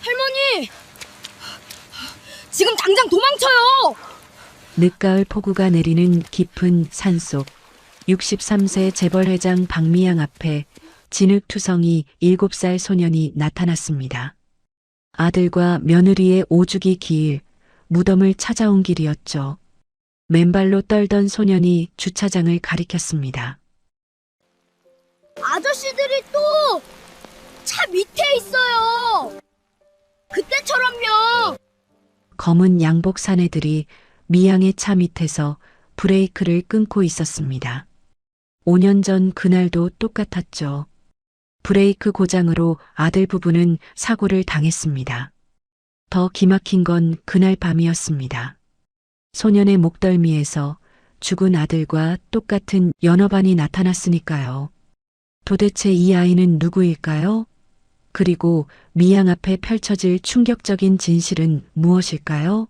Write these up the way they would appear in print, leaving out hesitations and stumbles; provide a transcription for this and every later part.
할머니! 지금 당장 도망쳐요! 늦가을 폭우가 내리는 깊은 산속 63세 재벌회장 박미양 앞에 진흙투성이 7살 소년이 나타났습니다. 아들과 며느리의 오죽이 길 무덤을 찾아온 길이었죠. 맨발로 떨던 소년이 주차장을 가리켰습니다. 아저씨들이 또 차 밑에 있어요! 그때처럼요! 검은 양복 사내들이 미양의 차 밑에서 브레이크를 끊고 있었습니다. 5년 전 그날도 똑같았죠. 브레이크 고장으로 아들 부부는 사고를 당했습니다. 더 기막힌 건 그날 밤이었습니다. 소년의 목덜미에서 죽은 아들과 똑같은 연어반이 나타났으니까요. 도대체 이 아이는 누구일까요? 그리고 미양 앞에 펼쳐질 충격적인 진실은 무엇일까요?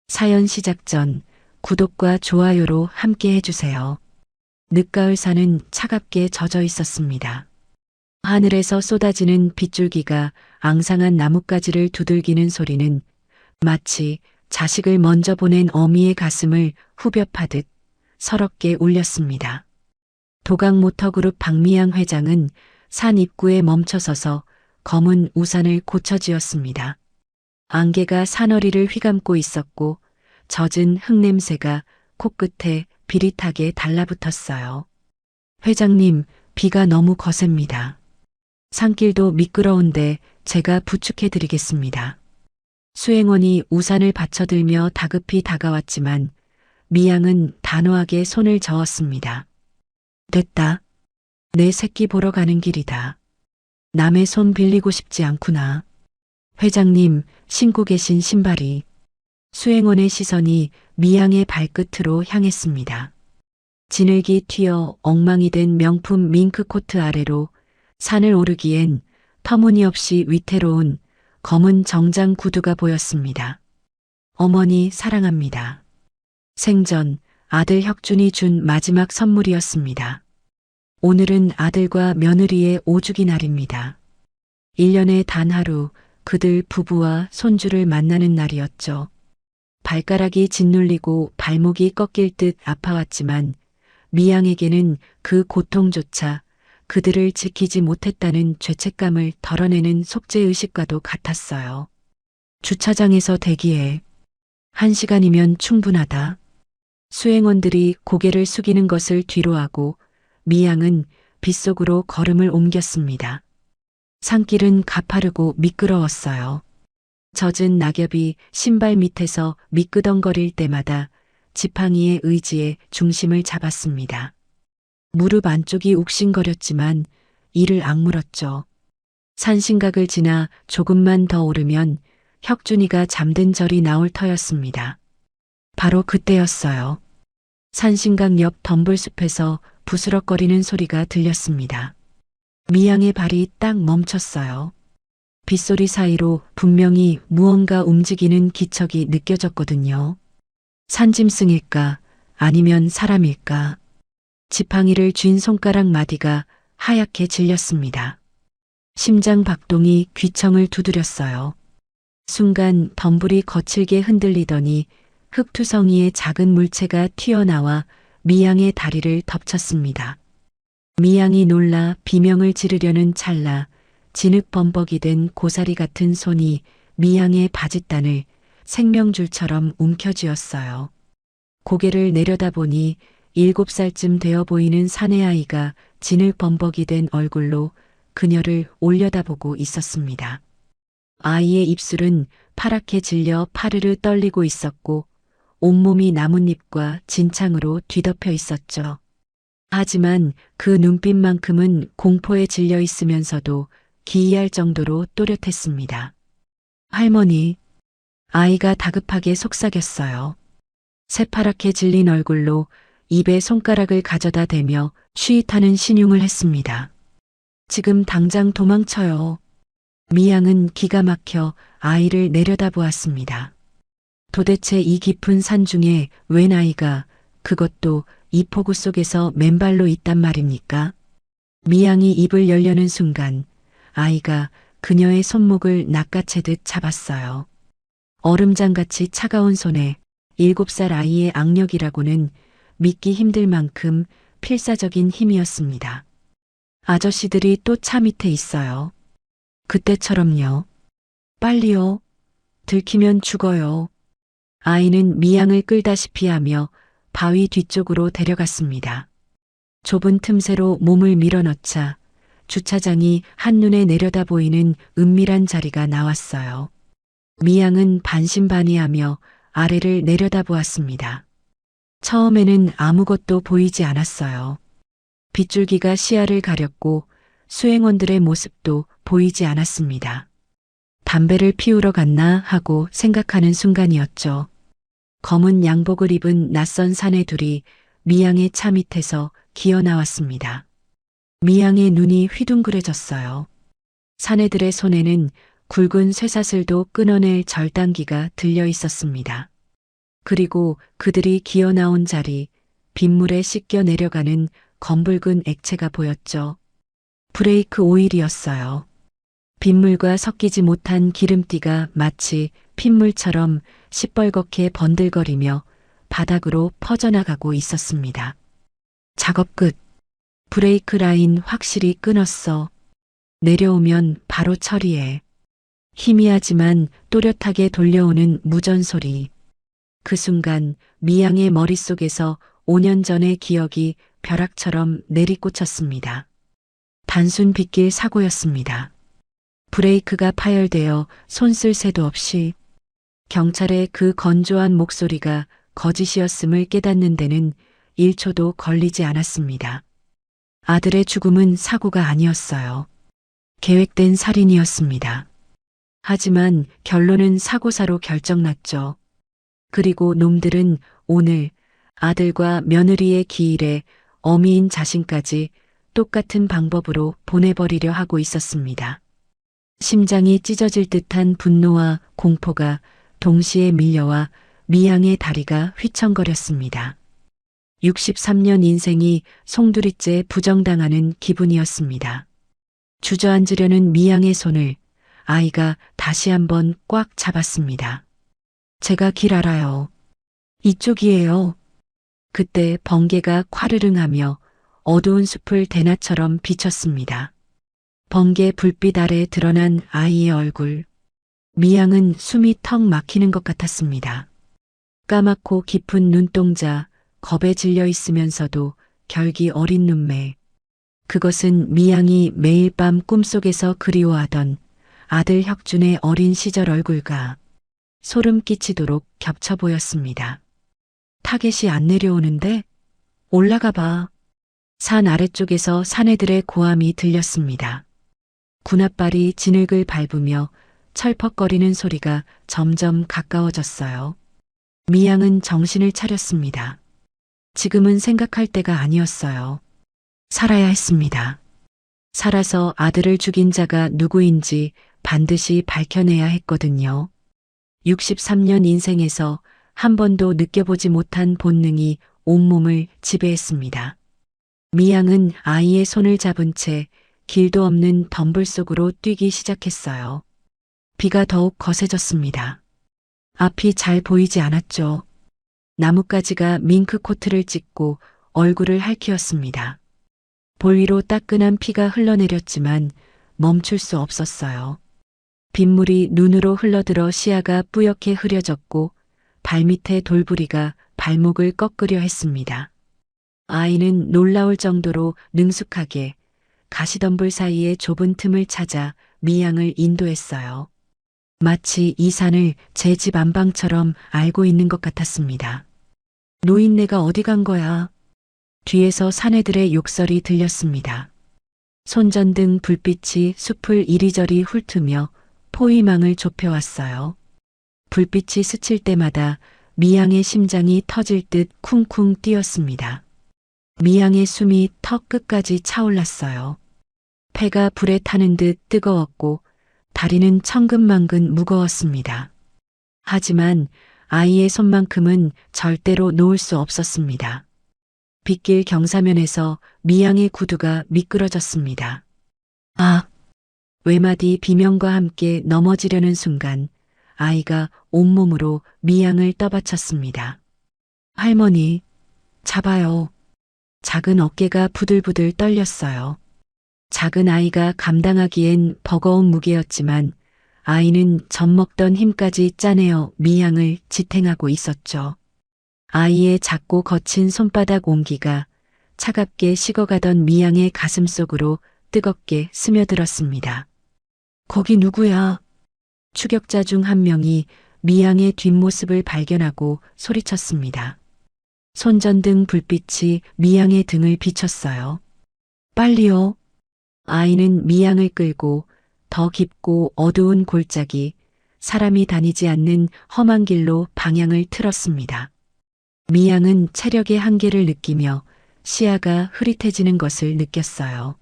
사연 시작 전 구독과 좋아요로 함께 해주세요. 늦가을 산은 차갑게 젖어 있었습니다. 하늘에서 쏟아지는 빗줄기가 앙상한 나뭇가지를 두들기는 소리는 마치 자식을 먼저 보낸 어미의 가슴을 후벼 파듯 서럽게 울렸습니다. 도강모터그룹 박미양 회장은 산 입구에 멈춰서서 검은 우산을 고쳐쥐었습니다. 안개가 산허리를 휘감고 있었고 젖은 흙냄새가 코끝에 비릿하게 달라붙었어요. 회장님, 비가 너무 거셉니다. 산길도 미끄러운데 제가 부축해드리겠습니다. 수행원이 우산을 받쳐들며 다급히 다가왔지만 미양은 단호하게 손을 저었습니다. 됐다. 내 새끼 보러 가는 길이다. 남의 손 빌리고 싶지 않구나. 회장님, 신고 계신 신발이. 수행원의 시선이 미양의 발끝으로 향했습니다. 진흙이 튀어 엉망이 된 명품 밍크코트 아래로 산을 오르기엔 터무니없이 위태로운 검은 정장 구두가 보였습니다. 어머니 사랑합니다. 생전 아들 혁준이 준 마지막 선물이었습니다. 오늘은 아들과 며느리의 오주기 날입니다. 1년에 단 하루 그들 부부와 손주를 만나는 날이었죠. 발가락이 짓눌리고 발목이 꺾일 듯 아파왔지만 미양에게는 그 고통조차 그들을 지키지 못했다는 죄책감을 덜어내는 속죄의식과도 같았어요. 주차장에서 대기해. 1시간이면 충분하다. 수행원들이 고개를 숙이는 것을 뒤로하고 미양은 빗속으로 걸음을 옮겼습니다. 산길은 가파르고 미끄러웠어요. 젖은 낙엽이 신발 밑에서 미끄덩거릴 때마다 지팡이의 의지에 중심을 잡았습니다. 무릎 안쪽이 욱신거렸지만 이를 악물었죠. 산신각을 지나 조금만 더 오르면 혁준이가 잠든 절이 나올 터였습니다. 바로 그때였어요. 산신각 옆 덤불숲에서 부스럭거리는 소리가 들렸습니다. 미양의 발이 딱 멈췄어요. 빗소리 사이로 분명히 무언가 움직이는 기척이 느껴졌거든요. 산짐승일까 아니면 사람일까. 지팡이를 쥔 손가락 마디가 하얗게 질렸습니다. 심장 박동이 귀청을 두드렸어요. 순간 덤불이 거칠게 흔들리더니 흙투성이의 작은 물체가 튀어나와 미양의 다리를 덮쳤습니다. 미양이 놀라 비명을 지르려는 찰나 진흙 범벅이 된 고사리 같은 손이 미양의 바짓단을 생명줄처럼 움켜쥐었어요. 고개를 내려다보니 7살쯤 되어 보이는 사내아이가 진흙 범벅이 된 얼굴로 그녀를 올려다보고 있었습니다. 아이의 입술은 파랗게 질려 파르르 떨리고 있었고 온몸이 나뭇잎과 진창으로 뒤덮여 있었죠. 하지만 그 눈빛만큼은 공포에 질려 있으면서도 기이할 정도로 또렷했습니다. 할머니, 아이가 다급하게 속삭였어요. 새파랗게 질린 얼굴로 입에 손가락을 가져다 대며 쉬잇하는 신용을 했습니다. 지금 당장 도망쳐요. 미양은 기가 막혀 아이를 내려다보았습니다. 도대체 이 깊은 산 중에 웬 아이가, 그것도 이 폭우 속에서 맨발로 있단 말입니까? 미양이 입을 열려는 순간 아이가 그녀의 손목을 낚아채듯 잡았어요. 얼음장같이 차가운 손에 7살 아이의 악력이라고는 믿기 힘들 만큼 필사적인 힘이었습니다. 아저씨들이 또 차 밑에 있어요. 그때처럼요. 빨리요. 들키면 죽어요. 아이는 미양을 끌다시피 하며 바위 뒤쪽으로 데려갔습니다. 좁은 틈새로 몸을 밀어넣자 주차장이 한눈에 내려다 보이는 은밀한 자리가 나왔어요. 미양은 반신반의하며 아래를 내려다보았습니다. 처음에는 아무것도 보이지 않았어요. 빗줄기가 시야를 가렸고 수행원들의 모습도 보이지 않았습니다. 담배를 피우러 갔나 하고 생각하는 순간이었죠. 검은 양복을 입은 낯선 사내 둘이 미양의 차 밑에서 기어 나왔습니다. 미양의 눈이 휘둥그레졌어요. 사내들의 손에는 굵은 쇠사슬도 끊어낼 절단기가 들려 있었습니다. 그리고 그들이 기어 나온 자리, 빗물에 씻겨 내려가는 검붉은 액체가 보였죠. 브레이크 오일이었어요. 빗물과 섞이지 못한 기름띠가 마치 핏물처럼 시뻘겋게 번들거리며 바닥으로 퍼져나가고 있었습니다. 작업 끝. 브레이크 라인 확실히 끊었어. 내려오면 바로 처리해. 희미하지만 또렷하게 돌려오는 무전소리. 그 순간 미양의 머릿속에서 5년 전의 기억이 벼락처럼 내리꽂혔습니다. 단순 빗길 사고였습니다. 브레이크가 파열되어 손 쓸 새도 없이 경찰의 그 건조한 목소리가 거짓이었음을 깨닫는 데는 1초도 걸리지 않았습니다. 아들의 죽음은 사고가 아니었어요. 계획된 살인이었습니다. 하지만 결론은 사고사로 결정났죠. 그리고 놈들은 오늘 아들과 며느리의 기일에 어미인 자신까지 똑같은 방법으로 보내버리려 하고 있었습니다. 심장이 찢어질 듯한 분노와 공포가 동시에 밀려와 미양의 다리가 휘청거렸습니다. 63년 인생이 송두리째 부정당하는 기분이었습니다. 주저앉으려는 미양의 손을 아이가 다시 한번 꽉 잡았습니다. 제가 길 알아요. 이쪽이에요. 그때 번개가 콰르릉하며 어두운 숲을 대낮처럼 비쳤습니다. 번개 불빛 아래 드러난 아이의 얼굴. 미양은 숨이 턱 막히는 것 같았습니다. 까맣고 깊은 눈동자, 겁에 질려 있으면서도 결기 어린 눈매. 그것은 미양이 매일 밤 꿈속에서 그리워하던 아들 혁준의 어린 시절 얼굴과 소름 끼치도록 겹쳐 보였습니다. 타겟이 안 내려오는데? 올라가 봐. 산 아래쪽에서 사내들의 고함이 들렸습니다. 군홧발이 진흙을 밟으며 철퍽거리는 소리가 점점 가까워졌어요. 미양은 정신을 차렸습니다. 지금은 생각할 때가 아니었어요. 살아야 했습니다. 살아서 아들을 죽인 자가 누구인지 반드시 밝혀내야 했거든요. 63년 인생에서 한 번도 느껴보지 못한 본능이 온몸을 지배했습니다. 미양은 아이의 손을 잡은 채 길도 없는 덤불 속으로 뛰기 시작했어요. 비가 더욱 거세졌습니다. 앞이 잘 보이지 않았죠. 나뭇가지가 밍크 코트를 찢고 얼굴을 핥히었습니다. 볼 위로 따끈한 피가 흘러내렸지만 멈출 수 없었어요. 빗물이 눈으로 흘러들어 시야가 뿌옇게 흐려졌고 발밑에 돌부리가 발목을 꺾으려 했습니다. 아이는 놀라울 정도로 능숙하게 가시덤불 사이의 좁은 틈을 찾아 미양을 인도했어요. 마치 이 산을 제 집 안방처럼 알고 있는 것 같았습니다. 노인네가 어디 간 거야? 뒤에서 사내들의 욕설이 들렸습니다. 손전등 불빛이 숲을 이리저리 훑으며 포위망을 좁혀왔어요. 불빛이 스칠 때마다 미양의 심장이 터질 듯 쿵쿵 뛰었습니다. 미양의 숨이 턱 끝까지 차올랐어요. 폐가 불에 타는 듯 뜨거웠고 다리는 천근만근 무거웠습니다. 하지만 아이의 손만큼은 절대로 놓을 수 없었습니다. 빗길 경사면에서 미양의 구두가 미끄러졌습니다. 아! 외마디 비명과 함께 넘어지려는 순간 아이가 온몸으로 미양을 떠받쳤습니다. 할머니, 잡아요. 작은 어깨가 부들부들 떨렸어요. 작은 아이가 감당하기엔 버거운 무게였지만 아이는 젖먹던 힘까지 짜내어 미양을 지탱하고 있었죠. 아이의 작고 거친 손바닥 온기가 차갑게 식어가던 미양의 가슴 속으로 뜨겁게 스며들었습니다. 거기 누구야? 추격자 중 한 명이 미양의 뒷모습을 발견하고 소리쳤습니다. 손전등 불빛이 미양의 등을 비췄어요. 빨리요. 아이는 미양을 끌고 더 깊고 어두운 골짜기, 사람이 다니지 않는 험한 길로 방향을 틀었습니다. 미양은 체력의 한계를 느끼며 시야가 흐릿해지는 것을 느꼈어요.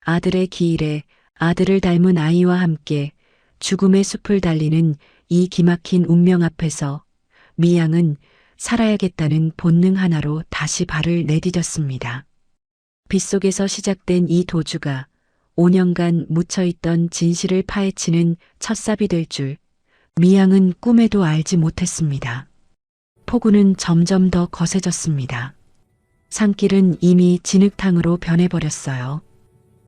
아들의 기일에 아들을 닮은 아이와 함께 죽음의 숲을 달리는 이 기막힌 운명 앞에서 미양은 살아야겠다는 본능 하나로 다시 발을 내디뎠습니다. 빗속에서 시작된 이 도주가 5년간 묻혀있던 진실을 파헤치는 첫삽이 될 줄 미양은 꿈에도 알지 못했습니다. 폭우는 점점 더 거세졌습니다. 산길은 이미 진흙탕으로 변해버렸어요.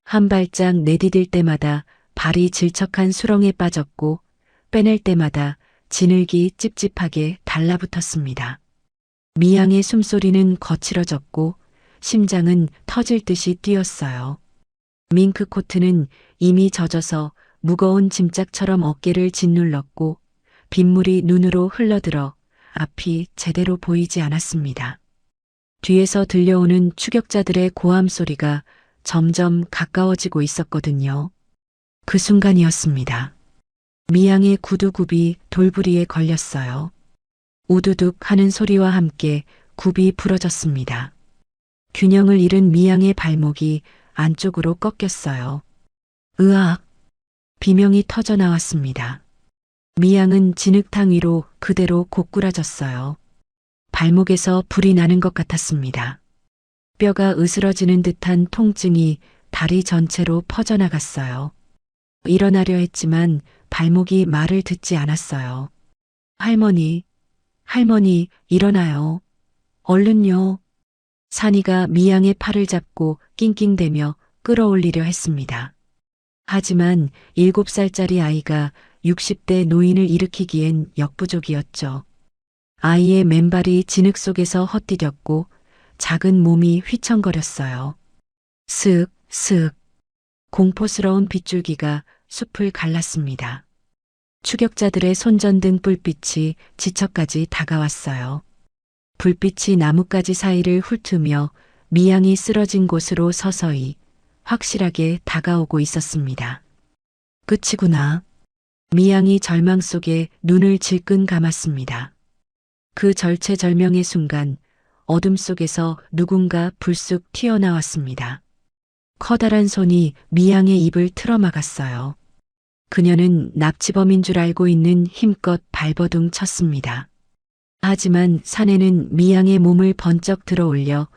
한 발짝 내디딜 때마다 발이 질척한 수렁에 빠졌고 빼낼 때마다 진흙이 찝찝하게 달라붙었습니다. 미양의 숨소리는 거칠어졌고 심장은 터질 듯이 뛰었어요. 밍크 코트는 이미 젖어서 무거운 짐짝처럼 어깨를 짓눌렀고 빗물이 눈으로 흘러들어 앞이 제대로 보이지 않았습니다. 뒤에서 들려오는 추격자들의 고함 소리가 점점 가까워지고 있었거든요. 그 순간이었습니다. 미양의 구두굽이 돌부리에 걸렸어요. 우두둑 하는 소리와 함께 굽이 부러졌습니다. 균형을 잃은 미양의 발목이 안쪽으로 꺾였어요. 으악! 비명이 터져 나왔습니다. 미양은 진흙탕 위로 그대로 고꾸라졌어요. 발목에서 불이 나는 것 같았습니다. 뼈가 으스러지는 듯한 통증이 다리 전체로 퍼져나갔어요. 일어나려 했지만 발목이 말을 듣지 않았어요. 할머니, 할머니, 일어나요. 얼른요. 산이가 미양의 팔을 잡고 낑낑대며 끌어올리려 했습니다. 하지만 7살짜리 아이가 60대 노인을 일으키기엔 역부족이었죠. 아이의 맨발이 진흙 속에서 헛디뎠고 작은 몸이 휘청거렸어요. 슥, 슥. 공포스러운 빗줄기가 숲을 갈랐습니다. 추격자들의 손전등 불빛이 지척까지 다가왔어요. 불빛이 나뭇가지 사이를 훑으며 미양이 쓰러진 곳으로 서서히 확실하게 다가오고 있었습니다. 끝이구나. 미양이 절망 속에 눈을 질끈 감았습니다. 그 절체절명의 순간 어둠 속에서 누군가 불쑥 튀어나왔습니다. 커다란 손이 미양의 입을 틀어막았어요. 그녀는 납치범인 줄 알고 있는 힘껏 발버둥 쳤습니다. 하지만 사내는 미양의 몸을 번쩍 들어올려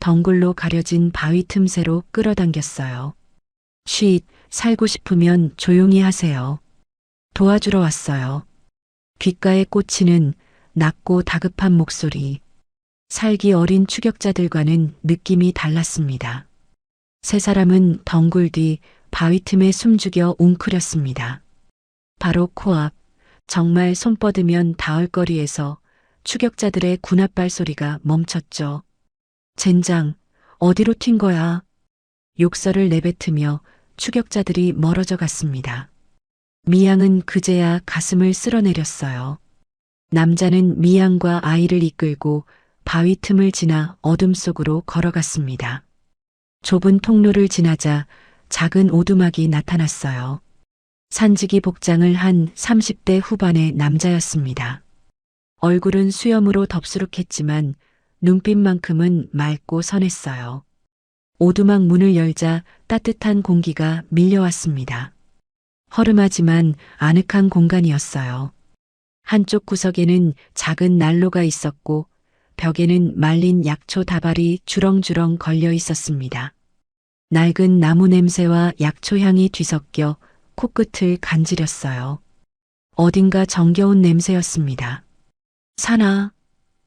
덩굴로 가려진 바위 틈새로 끌어당겼어요. 쉿, 살고 싶으면 조용히 하세요. 도와주러 왔어요. 귓가에 꽂히는 낮고 다급한 목소리. 살기 어린 추격자들과는 느낌이 달랐습니다. 세 사람은 덩굴 뒤 바위 틈에 숨죽여 웅크렸습니다. 바로 코앞, 정말 손 뻗으면 닿을 거리에서 추격자들의 군합발 소리가 멈췄죠. 젠장, 어디로 튄 거야? 욕설을 내뱉으며 추격자들이 멀어져 갔습니다. 미양은 그제야 가슴을 쓸어내렸어요. 남자는 미양과 아이를 이끌고 바위 틈을 지나 어둠 속으로 걸어갔습니다. 좁은 통로를 지나자 작은 오두막이 나타났어요. 산지기 복장을 한 30대 후반의 남자였습니다. 얼굴은 수염으로 덥수룩했지만 눈빛만큼은 맑고 선했어요. 오두막 문을 열자 따뜻한 공기가 밀려왔습니다. 허름하지만 아늑한 공간이었어요. 한쪽 구석에는 작은 난로가 있었고 벽에는 말린 약초 다발이 주렁주렁 걸려 있었습니다. 낡은 나무 냄새와 약초 향이 뒤섞여 코끝을 간지렸어요. 어딘가 정겨운 냄새였습니다. 사나,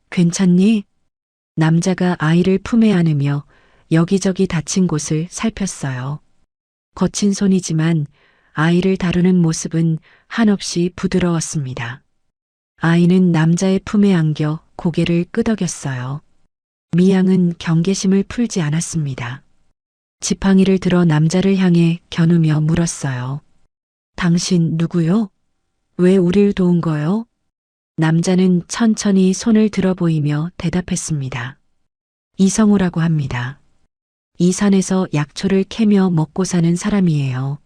괜찮니? 남자가 아이를 품에 안으며 여기저기 다친 곳을 살폈어요. 거친 손이지만 아이를 다루는 모습은 한없이 부드러웠습니다. 아이는 남자의 품에 안겨 고개를 끄덕였어요. 미양은 경계심을 풀지 않았습니다. 지팡이를 들어 남자를 향해 겨누며 물었어요. 당신 누구요? 왜 우릴 도운 거요? 남자는 천천히 손을 들어 보이며 대답했습니다. 이성우라고 합니다. 이 산에서 약초를 캐며 먹고 사는 사람이에요.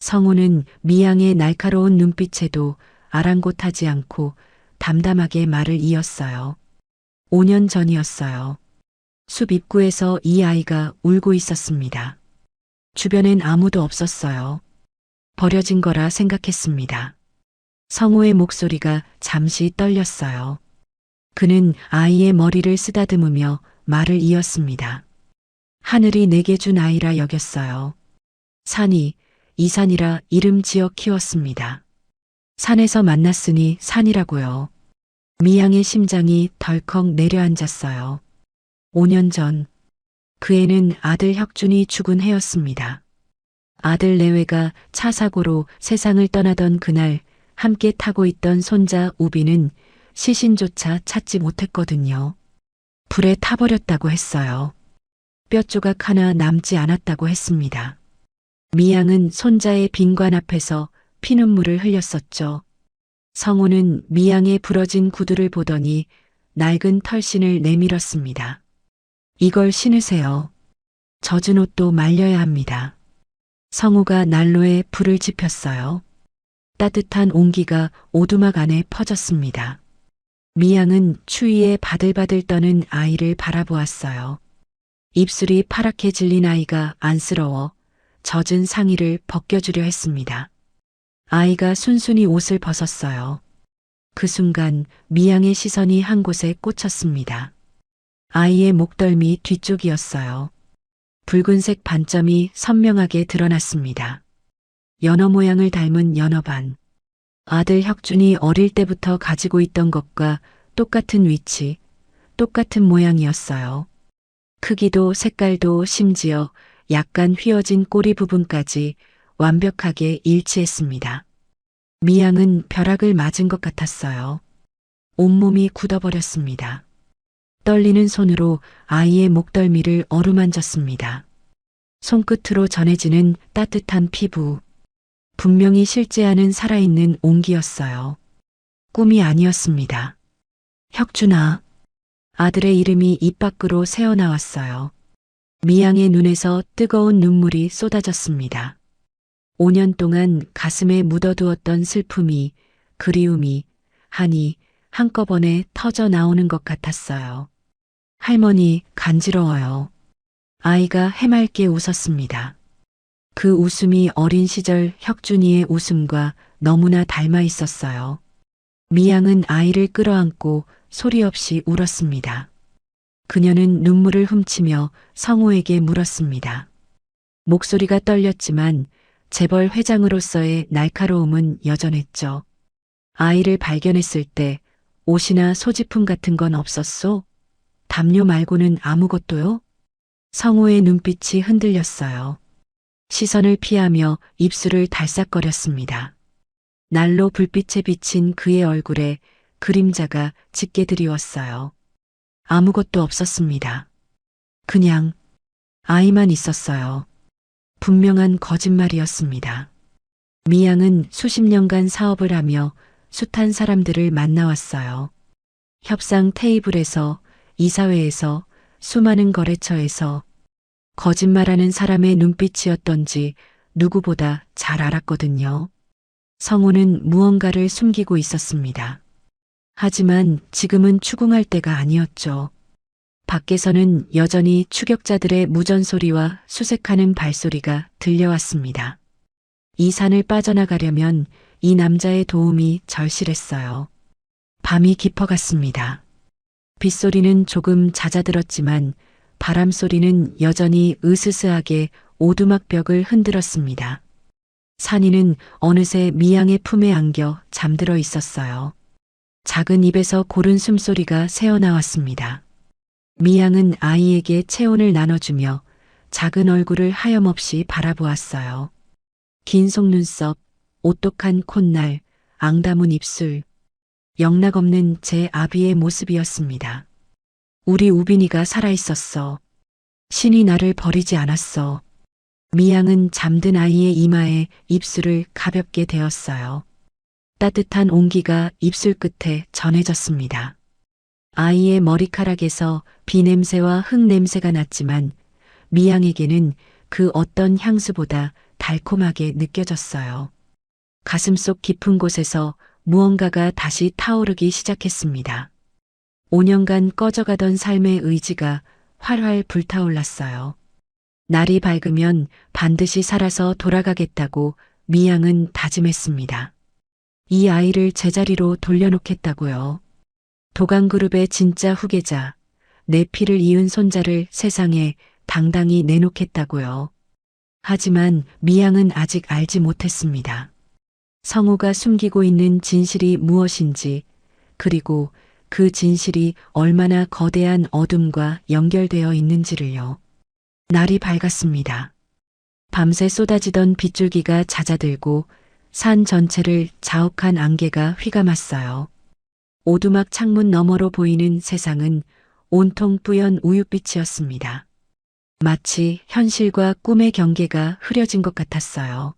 성우는 미양의 날카로운 눈빛에도 아랑곳하지 않고 담담하게 말을 이었어요. 5년 전이었어요. 숲 입구에서 이 아이가 울고 있었습니다. 주변엔 아무도 없었어요. 버려진 거라 생각했습니다. 성우의 목소리가 잠시 떨렸어요. 그는 아이의 머리를 쓰다듬으며 말을 이었습니다. 하늘이 내게 준 아이라 여겼어요. 산이 이산이라 이름 지어 키웠습니다. 산에서 만났으니 산이라고요. 미양의 심장이 덜컥 내려앉았어요. 5년 전 그 애는 아들 혁준이 죽은 해였습니다. 아들 내외가 차 사고로 세상을 떠나던 그날 함께 타고 있던 손자 우비는 시신조차 찾지 못했거든요. 불에 타버렸다고 했어요. 뼈조각 하나 남지 않았다고 했습니다. 미양은 손자의 빈관 앞에서 피눈물을 흘렸었죠. 성우는 미양의 부러진 구두를 보더니 낡은 털신을 내밀었습니다. 이걸 신으세요. 젖은 옷도 말려야 합니다. 성우가 난로에 불을 지폈어요. 따뜻한 온기가 오두막 안에 퍼졌습니다. 미양은 추위에 바들바들 떠는 아이를 바라보았어요. 입술이 파랗게 질린 아이가 안쓰러워 젖은 상의를 벗겨주려 했습니다. 아이가 순순히 옷을 벗었어요. 그 순간 미양의 시선이 한 곳에 꽂혔습니다. 아이의 목덜미 뒤쪽이었어요. 붉은색 반점이 선명하게 드러났습니다. 연어 모양을 닮은 연어반. 아들 혁준이 어릴 때부터 가지고 있던 것과 똑같은 위치, 똑같은 모양이었어요. 크기도 색깔도 심지어 약간 휘어진 꼬리 부분까지 완벽하게 일치했습니다. 미양은 벼락을 맞은 것 같았어요. 온몸이 굳어버렸습니다. 떨리는 손으로 아이의 목덜미를 어루만졌습니다. 손끝으로 전해지는 따뜻한 피부. 분명히 실제 안은 살아있는 온기였어요. 꿈이 아니었습니다. 혁준아. 아들의 이름이 입 밖으로 새어나왔어요. 미양의 눈에서 뜨거운 눈물이 쏟아졌습니다. 5년 동안 가슴에 묻어두었던 슬픔이, 그리움이, 한이 한꺼번에 터져 나오는 것 같았어요. 할머니, 간지러워요. 아이가 해맑게 웃었습니다. 그 웃음이 어린 시절 혁준이의 웃음과 너무나 닮아 있었어요. 미양은 아이를 끌어안고 소리 없이 울었습니다. 그녀는 눈물을 훔치며 성우에게 물었습니다. 목소리가 떨렸지만 재벌 회장으로서의 날카로움은 여전했죠. 아이를 발견했을 때 옷이나 소지품 같은 건 없었소? 담요 말고는 아무것도요? 성우의 눈빛이 흔들렸어요. 시선을 피하며 입술을 달싹거렸습니다. 난로 불빛에 비친 그의 얼굴에 그림자가 짙게 드리웠어요. 아무것도 없었습니다. 그냥 아이만 있었어요. 분명한 거짓말이었습니다. 미양은 수십 년간 사업을 하며 숱한 사람들을 만나왔어요. 협상 테이블에서, 이사회에서, 수많은 거래처에서 거짓말하는 사람의 눈빛이었던지 누구보다 잘 알았거든요. 성우는 무언가를 숨기고 있었습니다. 하지만 지금은 추궁할 때가 아니었죠. 밖에서는 여전히 추격자들의 무전소리와 수색하는 발소리가 들려왔습니다. 이 산을 빠져나가려면 이 남자의 도움이 절실했어요. 밤이 깊어갔습니다. 빗소리는 조금 잦아들었지만 바람소리는 여전히 으스스하게 오두막 벽을 흔들었습니다. 산이는 어느새 미양의 품에 안겨 잠들어 있었어요. 작은 입에서 고른 숨소리가 새어나왔습니다. 미양은 아이에게 체온을 나눠주며 작은 얼굴을 하염없이 바라보았어요. 긴 속눈썹, 오똑한 콧날, 앙다문 입술, 영락없는 제 아비의 모습이었습니다. 우리 우빈이가 살아있었어. 신이 나를 버리지 않았어. 미양은 잠든 아이의 이마에 입술을 가볍게 대었어요. 따뜻한 온기가 입술 끝에 전해졌습니다. 아이의 머리카락에서 비냄새와 흙냄새가 났지만 미양에게는 그 어떤 향수보다 달콤하게 느껴졌어요. 가슴속 깊은 곳에서 무언가가 다시 타오르기 시작했습니다. 5년간 꺼져가던 삶의 의지가 활활 불타올랐어요. 날이 밝으면 반드시 살아서 돌아가겠다고 미양은 다짐했습니다. 이 아이를 제자리로 돌려놓겠다고요. 도강그룹의 진짜 후계자, 내 피를 이은 손자를 세상에 당당히 내놓겠다고요. 하지만 미양은 아직 알지 못했습니다. 성우가 숨기고 있는 진실이 무엇인지, 그리고 그 진실이 얼마나 거대한 어둠과 연결되어 있는지를요. 날이 밝았습니다. 밤새 쏟아지던 빗줄기가 잦아들고 산 전체를 자욱한 안개가 휘감았어요. 오두막 창문 너머로 보이는 세상은 온통 뿌연 우윳빛이었습니다. 마치 현실과 꿈의 경계가 흐려진 것 같았어요.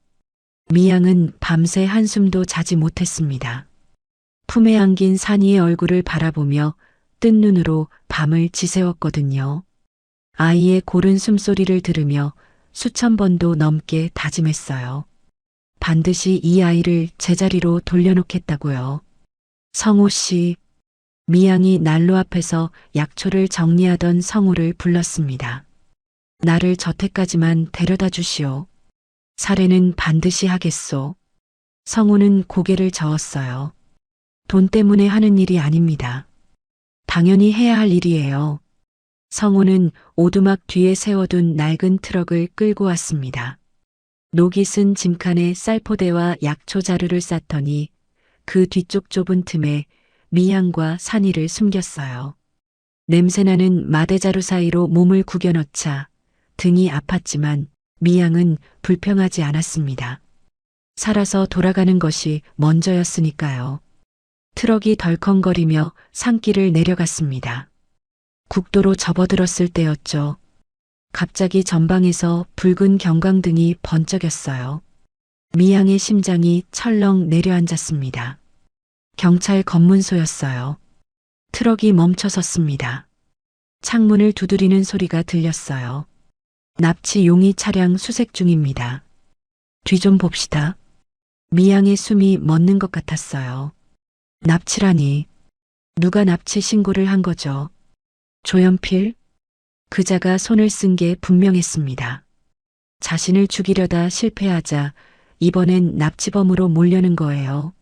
미양은 밤새 한숨도 자지 못했습니다. 품에 안긴 산이의 얼굴을 바라보며 뜬 눈으로 밤을 지새웠거든요. 아이의 고른 숨소리를 들으며 수천 번도 넘게 다짐했어요. 반드시 이 아이를 제자리로 돌려놓겠다고요. 성우 씨, 미양이 난로 앞에서 약초를 정리하던 성우를 불렀습니다. 나를 저택까지만 데려다 주시오. 살해는 반드시 하겠소. 성우는 고개를 저었어요. 돈 때문에 하는 일이 아닙니다. 당연히 해야 할 일이에요. 성우는 오두막 뒤에 세워둔 낡은 트럭을 끌고 왔습니다. 녹이 쓴 짐칸에 쌀포대와 약초 자루를 쌌더니 그 뒤쪽 좁은 틈에 미양과 산이를 숨겼어요. 냄새나는 마대자루 사이로 몸을 구겨넣자 등이 아팠지만 미양은 불평하지 않았습니다. 살아서 돌아가는 것이 먼저였으니까요. 트럭이 덜컹거리며 산길을 내려갔습니다. 국도로 접어들었을 때였죠. 갑자기 전방에서 붉은 경광등이 번쩍였어요. 미양의 심장이 철렁 내려앉았습니다. 경찰 검문소였어요. 트럭이 멈춰섰습니다. 창문을 두드리는 소리가 들렸어요. 납치 용의 차량 수색 중입니다. 뒤 좀 봅시다. 미양의 숨이 멎는 것 같았어요. 납치라니. 누가 납치 신고를 한 거죠? 조연필? 그자가 손을 쓴 게 분명했습니다. 자신을 죽이려다 실패하자 이번엔 납치범으로 몰려는 거예요.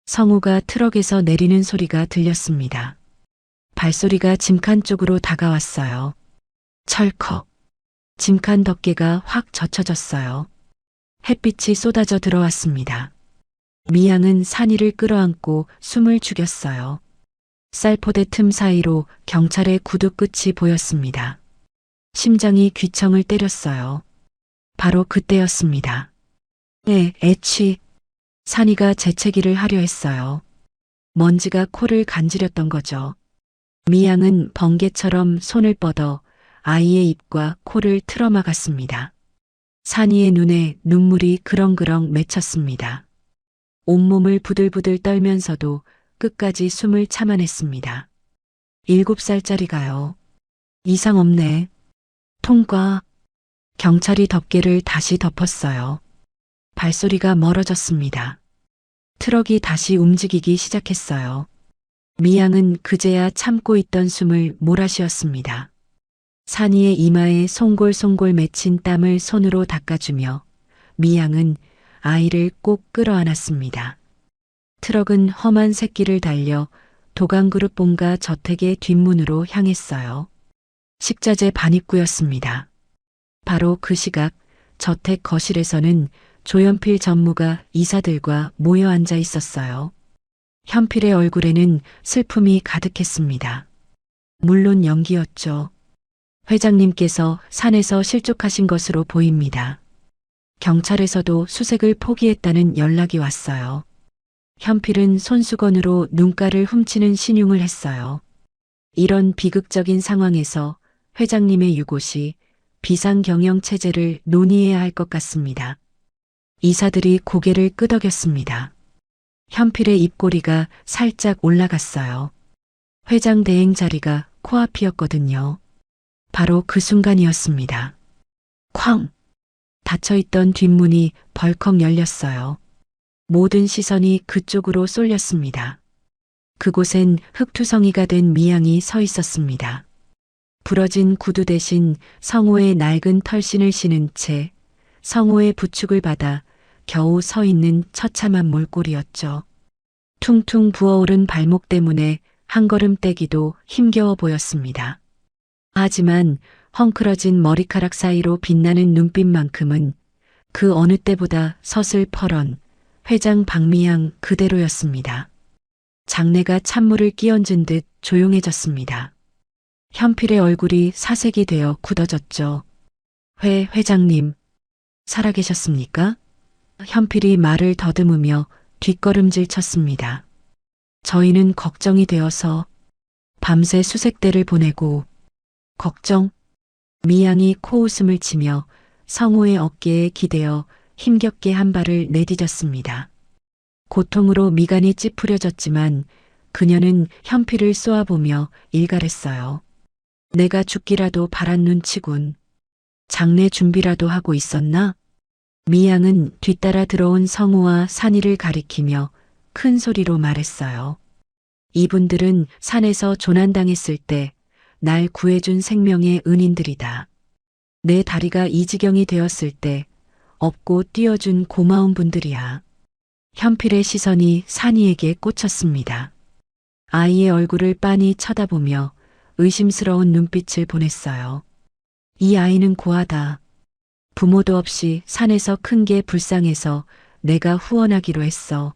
성우가 트럭에서 내리는 소리가 들렸습니다. 발소리가 짐칸 쪽으로 다가왔어요. 철컥. 짐칸 덮개가 확 젖혀졌어요. 햇빛이 쏟아져 들어왔습니다. 미양은 산이를 끌어안고 숨을 죽였어요. 쌀포대 틈 사이로 경찰의 구두 끝이 보였습니다. 심장이 귀청을 때렸어요. 바로 그때였습니다. 네, 애취. 산이가 재채기를 하려 했어요. 먼지가 코를 간지렸던 거죠. 미양은 번개처럼 손을 뻗어 아이의 입과 코를 틀어막았습니다. 산이의 눈에 눈물이 그렁그렁 맺혔습니다. 온몸을 부들부들 떨면서도 끝까지 숨을 참아냈습니다. 7살짜리가요. 이상 없네. 통과. 경찰이 덮개를 다시 덮었어요. 발소리가 멀어졌습니다. 트럭이 다시 움직이기 시작했어요. 미양은 그제야 참고 있던 숨을 몰아쉬었습니다. 산이의 이마에 송골송골 맺힌 땀을 손으로 닦아주며 미양은 아이를 꼭 끌어안았습니다. 트럭은 험한 새길을 달려 도강그룹 본가 저택의 뒷문으로 향했어요. 식자재 반입구였습니다. 바로 그 시각 저택 거실에서는 조연필 전무가 이사들과 모여 앉아 있었어요. 현필의 얼굴에는 슬픔이 가득했습니다. 물론 연기였죠. 회장님께서 산에서 실족하신 것으로 보입니다. 경찰에서도 수색을 포기했다는 연락이 왔어요. 현필은 손수건으로 눈가를 훔치는 신용을 했어요. 이런 비극적인 상황에서 회장님의 유고시 비상경영 체제를 논의해야 할 것 같습니다. 이사들이 고개를 끄덕였습니다. 현필의 입꼬리가 살짝 올라갔어요. 회장 대행 자리가 코앞이었거든요. 바로 그 순간이었습니다. 쾅! 닫혀있던 뒷문이 벌컥 열렸어요. 모든 시선이 그쪽으로 쏠렸습니다. 그곳엔 흙투성이가 된 미양이 서 있었습니다. 부러진 구두 대신 성호의 낡은 털신을 신은 채 성호의 부축을 받아 겨우 서 있는 처참한 몰골이었죠. 퉁퉁 부어오른 발목 때문에 한 걸음 떼기도 힘겨워 보였습니다. 하지만 헝클어진 머리카락 사이로 빛나는 눈빛만큼은 그 어느 때보다 서슬퍼런 회장 박미양 그대로였습니다. 장내가 찬물을 끼얹은 듯 조용해졌습니다. 현필의 얼굴이 사색이 되어 굳어졌죠. 회장님, 살아계셨습니까? 현필이 말을 더듬으며 뒷걸음질 쳤습니다. 저희는 걱정이 되어서 밤새 수색대를 보내고 걱정? 미양이 코웃음을 치며 성호의 어깨에 기대어 힘겹게 한 발을 내디뎠습니다. 고통으로 미간이 찌푸려졌지만 그녀는 현필을 쏘아보며 일갈했어요. 내가 죽기라도 바란 눈치군. 장례 준비라도 하고 있었나? 미양은 뒤따라 들어온 성호와 산이를 가리키며 큰 소리로 말했어요. 이분들은 산에서 조난당했을 때 날 구해준 생명의 은인들이다. 내 다리가 이 지경이 되었을 때 업고 뛰어준 고마운 분들이야. 현필의 시선이 산이에게 꽂혔습니다. 아이의 얼굴을 빤히 쳐다보며 의심스러운 눈빛을 보냈어요. 이 아이는 고하다. 부모도 없이 산에서 큰 게 불쌍해서 내가 후원하기로 했어.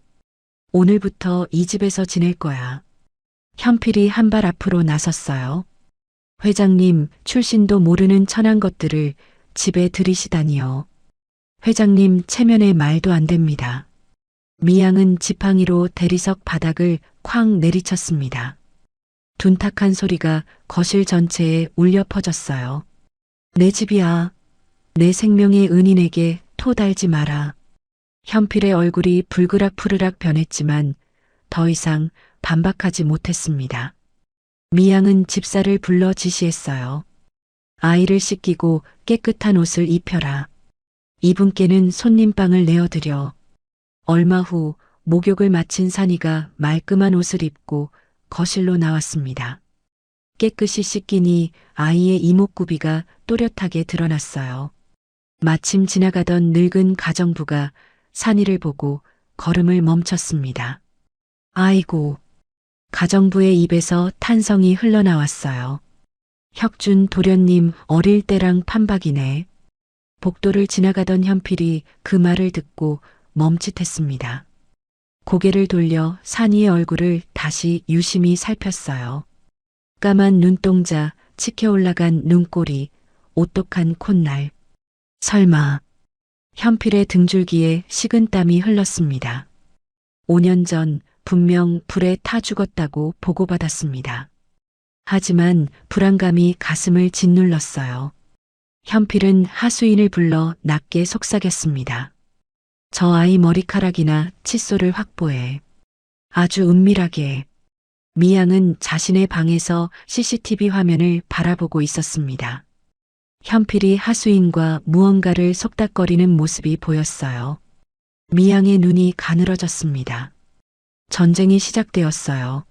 오늘부터 이 집에서 지낼 거야. 현필이 한 발 앞으로 나섰어요. 회장님, 출신도 모르는 천한 것들을 집에 들이시다니요. 회장님 체면에 말도 안 됩니다. 미양은 지팡이로 대리석 바닥을 쾅 내리쳤습니다. 둔탁한 소리가 거실 전체에 울려 퍼졌어요. 내 집이야. 내 생명의 은인에게 토 달지 마라. 현필의 얼굴이 불그락푸르락 변했지만 더 이상 반박하지 못했습니다. 미양은 집사를 불러 지시했어요. 아이를 씻기고 깨끗한 옷을 입혀라. 이분께는 손님방을 내어드려. 얼마 후 목욕을 마친 산이가 말끔한 옷을 입고 거실로 나왔습니다. 깨끗이 씻기니 아이의 이목구비가 또렷하게 드러났어요. 마침 지나가던 늙은 가정부가 산이를 보고 걸음을 멈췄습니다. 아이고, 가정부의 입에서 탄성이 흘러나왔어요. 혁준 도련님 어릴 때랑 판박이네. 복도를 지나가던 현필이 그 말을 듣고 멈칫했습니다. 고개를 돌려 산이의 얼굴을 다시 유심히 살폈어요. 까만 눈동자, 치켜 올라간 눈꼬리, 오똑한 콧날. 설마. 현필의 등줄기에 식은땀이 흘렀습니다. 5년 전 분명 불에 타 죽었다고 보고받았습니다. 하지만 불안감이 가슴을 짓눌렀어요. 현필은 하수인을 불러 낮게 속삭였습니다. 저 아이 머리카락이나 칫솔을 확보해. 아주 은밀하게. 미양은 자신의 방에서 CCTV 화면을 바라보고 있었습니다. 현필이 하수인과 무언가를 속닥거리는 모습이 보였어요. 미양의 눈이 가늘어졌습니다. 전쟁이 시작되었어요.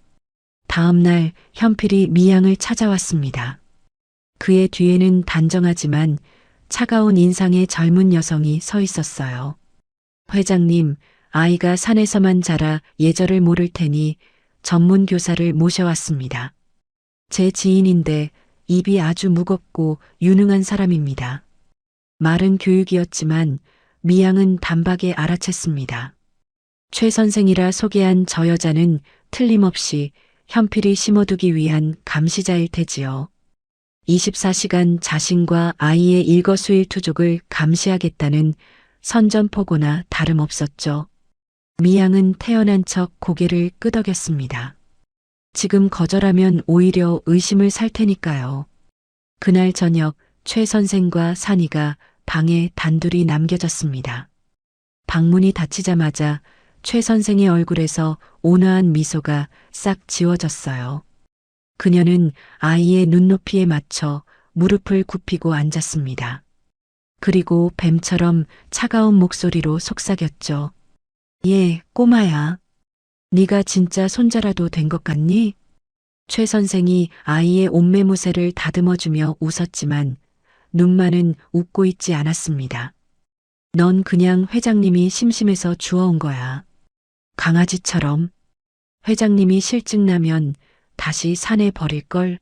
다음 날 현필이 미양을 찾아왔습니다. 그의 뒤에는 단정하지만 차가운 인상의 젊은 여성이 서 있었어요. 회장님, 아이가 산에서만 자라 예절을 모를 테니 전문 교사를 모셔왔습니다. 제 지인인데 입이 아주 무겁고 유능한 사람입니다. 말은 교육이었지만 미양은 단박에 알아챘습니다. 최 선생이라 소개한 저 여자는 틀림없이 현필이 심어두기 위한 감시자일 테지요. 24시간 자신과 아이의 일거수일투족을 감시하겠다는 선전포고나 다름없었죠. 미양은 태어난 척 고개를 끄덕였습니다. 지금 거절하면 오히려 의심을 살 테니까요. 그날 저녁 최 선생과 산이가 방에 단둘이 남겨졌습니다. 방문이 닫히자마자 최 선생의 얼굴에서 온화한 미소가 싹 지워졌어요. 그녀는 아이의 눈높이에 맞춰 무릎을 굽히고 앉았습니다. 그리고 뱀처럼 차가운 목소리로 속삭였죠. 예, 꼬마야. 네가 진짜 손자라도 된 것 같니? 최 선생이 아이의 옷매무새를 다듬어주며 웃었지만 눈만은 웃고 있지 않았습니다. 넌 그냥 회장님이 심심해서 주워온 거야. 강아지처럼. 회장님이 실증나면 다시 산에 버릴걸.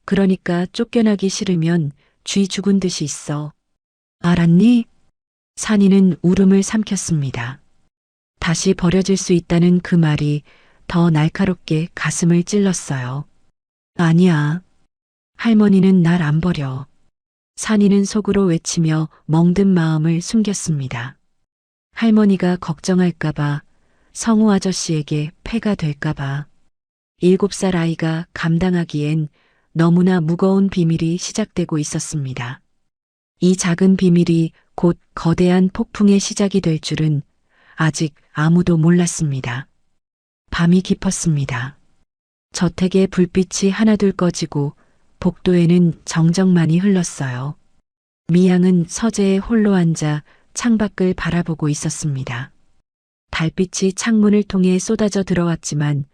그러니까 쫓겨나기 싫으면 쥐 죽은 듯이 있어. 알았니? 산이는 울음을 삼켰습니다. 다시 버려질 수 있다는 그 말이 더 날카롭게 가슴을 찔렀어요. 아니야. 할머니는 날 안 버려. 산이는 속으로 외치며 멍든 마음을 숨겼습니다. 할머니가 걱정할까봐, 성우 아저씨에게 폐가 될까봐. 7살 아이가 감당하기엔 너무나 무거운 비밀이 시작되고 있었습니다. 이 작은 비밀이 곧 거대한 폭풍의 시작이 될 줄은 아직 아무도 몰랐습니다. 밤이 깊었습니다. 저택의 불빛이 하나둘 꺼지고 복도에는 정적만이 흘렀어요. 미양은 서재에 홀로 앉아 창밖을 바라보고 있었습니다. 달빛이 창문을 통해 쏟아져 들어왔지만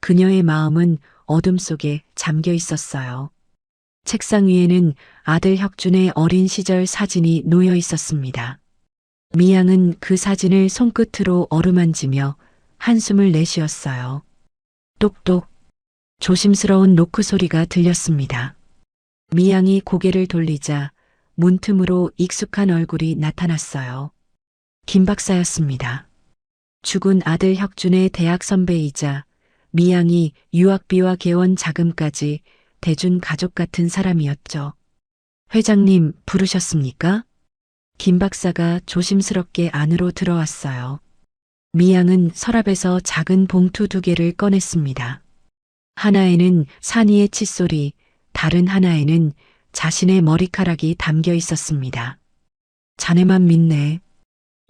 그녀의 마음은 어둠 속에 잠겨 있었어요. 책상 위에는 아들 혁준의 어린 시절 사진이 놓여 있었습니다. 미양은 그 사진을 손끝으로 어루만지며 한숨을 내쉬었어요. 똑똑. 조심스러운 노크 소리가 들렸습니다. 미양이 고개를 돌리자 문틈으로 익숙한 얼굴이 나타났어요. 김 박사였습니다. 죽은 아들 혁준의 대학 선배이자 미양이 유학비와 개원 자금까지 대준 가족 같은 사람이었죠. 회장님 부르셨습니까? 김 박사가 조심스럽게 안으로 들어왔어요. 미양은 서랍에서 작은 봉투 2개를 꺼냈습니다. 하나에는 산이의 칫솔이, 다른 하나에는 자신의 머리카락이 담겨 있었습니다. 자네만 믿네.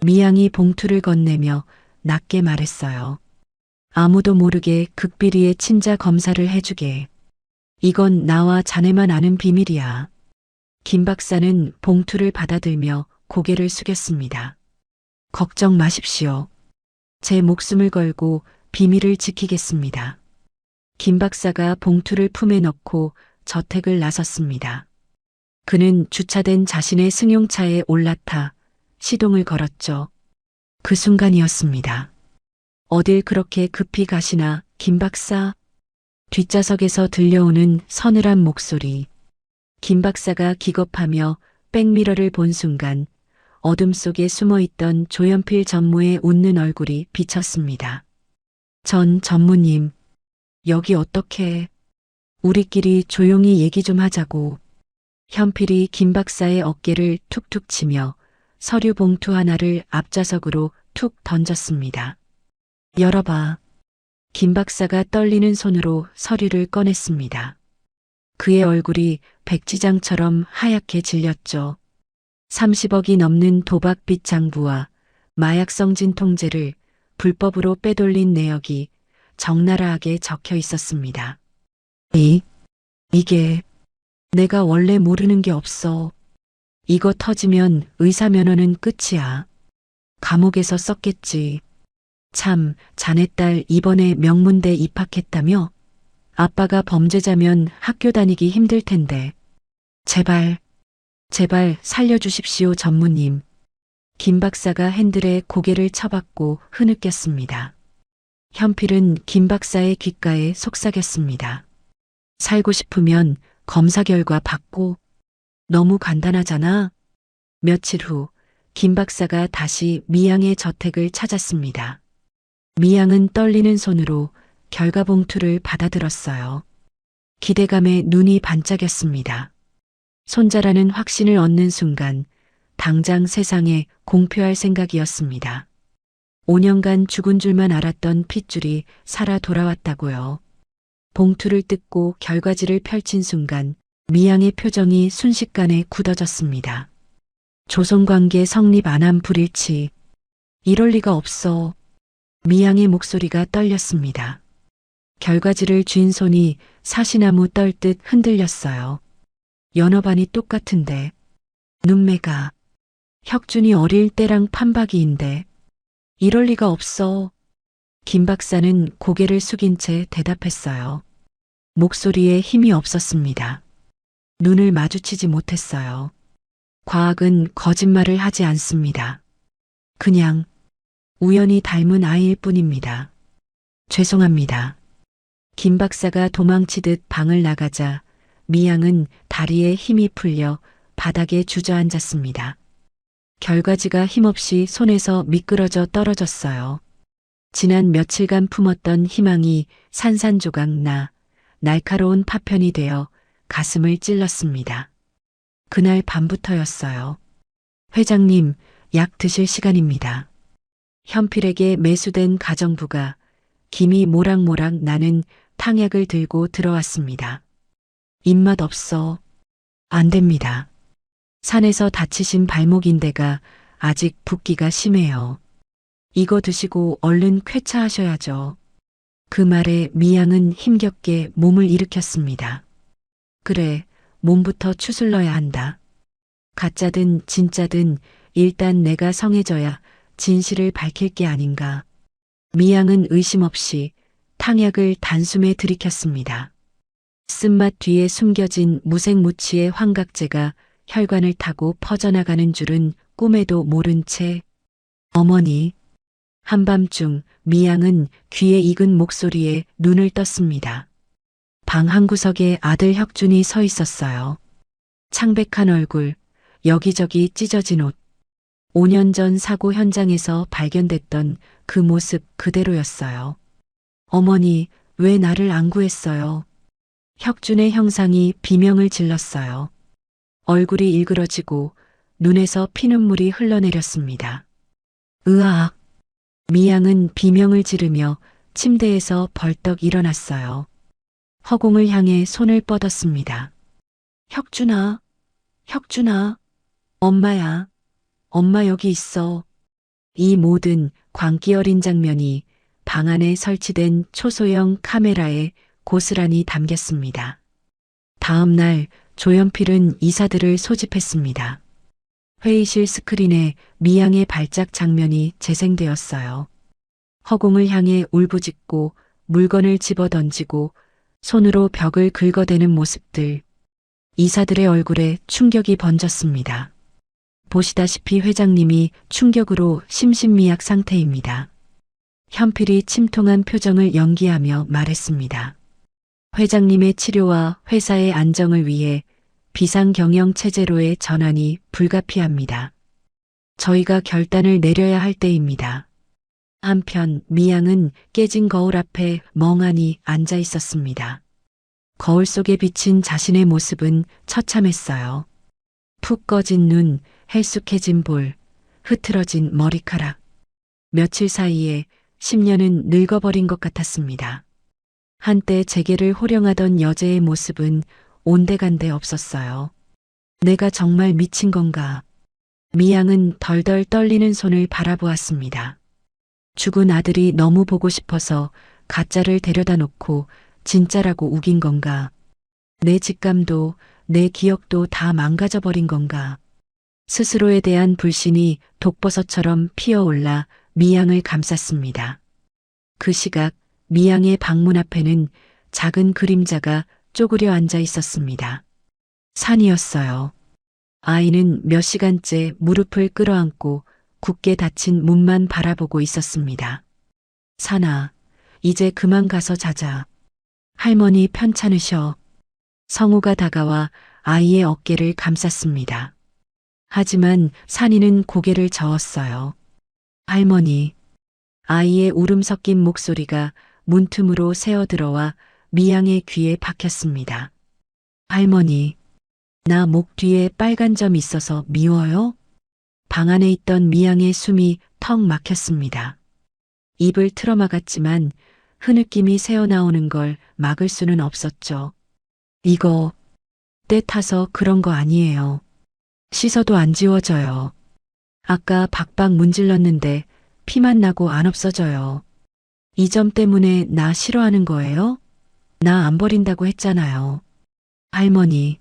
미양이 봉투를 건네며 낮게 말했어요. 아무도 모르게 극비리의 친자 검사를 해주게. 이건 나와 자네만 아는 비밀이야. 김 박사는 봉투를 받아들며 고개를 숙였습니다. 걱정 마십시오. 제 목숨을 걸고 비밀을 지키겠습니다. 김 박사가 봉투를 품에 넣고 저택을 나섰습니다. 그는 주차된 자신의 승용차에 올라타 시동을 걸었죠. 그 순간이었습니다. 어딜 그렇게 급히 가시나, 김 박사? 뒷좌석에서 들려오는 서늘한 목소리. 김 박사가 기겁하며 백미러를 본 순간 어둠 속에 숨어있던 조연필 전무의 웃는 얼굴이 비쳤습니다. 전 전무님, 여기 어떻게... 우리끼리 조용히 얘기 좀 하자고. 현필이 김 박사의 어깨를 툭툭 치며 서류 봉투 하나를 앞좌석으로 툭 던졌습니다. 열어봐. 김 박사가 떨리는 손으로 서류를 꺼냈습니다. 그의 얼굴이 백지장처럼 하얗게 질렸죠. 30억이 넘는 도박빚 장부와 마약성 진통제를 불법으로 빼돌린 내역이 적나라하게 적혀 있었습니다. 이게 내가 원래 모르는 게 없어. 이거 터지면 의사 면허는 끝이야. 감옥에서 썼겠지. 참, 자네 딸 이번에 명문대 입학했다며? 아빠가 범죄자면 학교 다니기 힘들 텐데. 제발 살려주십시오, 전무님. 김 박사가 핸들에 고개를 쳐박고 흐느꼈습니다. 현필은 김 박사의 귓가에 속삭였습니다. 살고 싶으면 검사 결과 받고. 너무 간단하잖아. 며칠 후 김 박사가 다시 미양의 저택을 찾았습니다. 미양은 떨리는 손으로 결과 봉투를 받아들었어요. 기대감에 눈이 반짝였습니다. 손자라는 확신을 얻는 순간 당장 세상에 공표할 생각이었습니다. 5년간 죽은 줄만 알았던 핏줄이 살아 돌아왔다고요. 봉투를 뜯고 결과지를 펼친 순간 미양의 표정이 순식간에 굳어졌습니다. 조선관계 성립 안 한 불일치. 이럴 리가 없어. 미양의 목소리가 떨렸습니다. 결과지를 쥔 손이 사시나무 떨듯 흔들렸어요. 연어반이 똑같은데. 눈매가. 혁준이 어릴 때랑 판박이인데. 이럴 리가 없어. 김 박사는 고개를 숙인 채 대답했어요. 목소리에 힘이 없었습니다. 눈을 마주치지 못했어요. 과학은 거짓말을 하지 않습니다. 그냥 우연히 닮은 아이일 뿐입니다. 죄송합니다. 김 박사가 도망치듯 방을 나가자 미양은 다리에 힘이 풀려 바닥에 주저앉았습니다. 결과지가 힘없이 손에서 미끄러져 떨어졌어요. 지난 며칠간 품었던 희망이 산산조각 나 날카로운 파편이 되어 가슴을 찔렀습니다. 그날 밤부터였어요. 회장님, 약 드실 시간입니다. 현필에게 매수된 가정부가 김이 모락모락 나는 탕약을 들고 들어왔습니다. 입맛 없어. 안 됩니다. 산에서 다치신 발목인대가 아직 붓기가 심해요. 이거 드시고 얼른 쾌차하셔야죠. 그 말에 미양은 힘겹게 몸을 일으켰습니다. 그래, 몸부터 추슬러야 한다. 가짜든 진짜든 일단 내가 성해져야 진실을 밝힐 게 아닌가. 미양은 의심 없이 탕약을 단숨에 들이켰습니다. 쓴맛 뒤에 숨겨진 무색무취의 환각제가 혈관을 타고 퍼져나가는 줄은 꿈에도 모른 채 어머니. 한밤중 미양은 귀에 익은 목소리에 눈을 떴습니다. 방 한구석에 아들 혁준이 서 있었어요. 창백한 얼굴, 여기저기 찢어진 옷. 5년 전 사고 현장에서 발견됐던 그 모습 그대로였어요. 어머니, 왜 나를 안 구했어요? 혁준의 형상이 비명을 질렀어요. 얼굴이 일그러지고 눈에서 피눈물이 흘러내렸습니다. 으악! 미양은 비명을 지르며 침대에서 벌떡 일어났어요. 허공을 향해 손을 뻗었습니다. 혁준아, 혁준아, 엄마야, 엄마 여기 있어. 이 모든 광기 어린 장면이 방 안에 설치된 초소형 카메라에 고스란히 담겼습니다. 다음 날 조연필은 이사들을 소집했습니다. 회의실 스크린에 미양의 발작 장면이 재생되었어요. 허공을 향해 울부짖고 물건을 집어던지고 손으로 벽을 긁어대는 모습들. 이사들의 얼굴에 충격이 번졌습니다. 보시다시피 회장님이 충격으로 심신미약 상태입니다. 현필이 침통한 표정을 연기하며 말했습니다. 회장님의 치료와 회사의 안정을 위해 비상경영 체제로의 전환이 불가피합니다. 저희가 결단을 내려야 할 때입니다. 한편 미양은 깨진 거울 앞에 멍하니 앉아 있었습니다. 거울 속에 비친 자신의 모습은 처참했어요. 푹 꺼진 눈, 헬쑥해진 볼, 흐트러진 머리카락. 며칠 사이에 10년은 늙어버린 것 같았습니다. 한때 재계를 호령하던 여제의 모습은 온데간데 없었어요. 내가 정말 미친 건가? 미양은 덜덜 떨리는 손을 바라보았습니다. 죽은 아들이 너무 보고 싶어서 가짜를 데려다 놓고 진짜라고 우긴 건가? 내 직감도 내 기억도 다 망가져버린 건가? 스스로에 대한 불신이 독버섯처럼 피어올라 미양을 감쌌습니다. 그 시각 미양의 방문 앞에는 작은 그림자가 쪼그려 앉아 있었습니다. 산이었어요. 아이는 몇 시간째 무릎을 끌어안고 굳게 닫힌 문만 바라보고 있었습니다. 산아, 이제 그만 가서 자자. 할머니 편찮으셔. 성우가 다가와 아이의 어깨를 감쌌습니다. 하지만 산이는 고개를 저었어요. 할머니, 아이의 울음 섞인 목소리가 문틈으로 새어들어와 미양의 귀에 박혔습니다. 할머니, 나 목 뒤에 빨간 점 있어서 미워요? 방 안에 있던 미양의 숨이 턱 막혔습니다. 입을 틀어막았지만 흐느낌이 새어나오는 걸 막을 수는 없었죠. 이거 때 타서 그런 거 아니에요. 씻어도 안 지워져요. 아까 박박 문질렀는데 피만 나고 안 없어져요. 이 점 때문에 나 싫어하는 거예요? 나 안 버린다고 했잖아요. 할머니,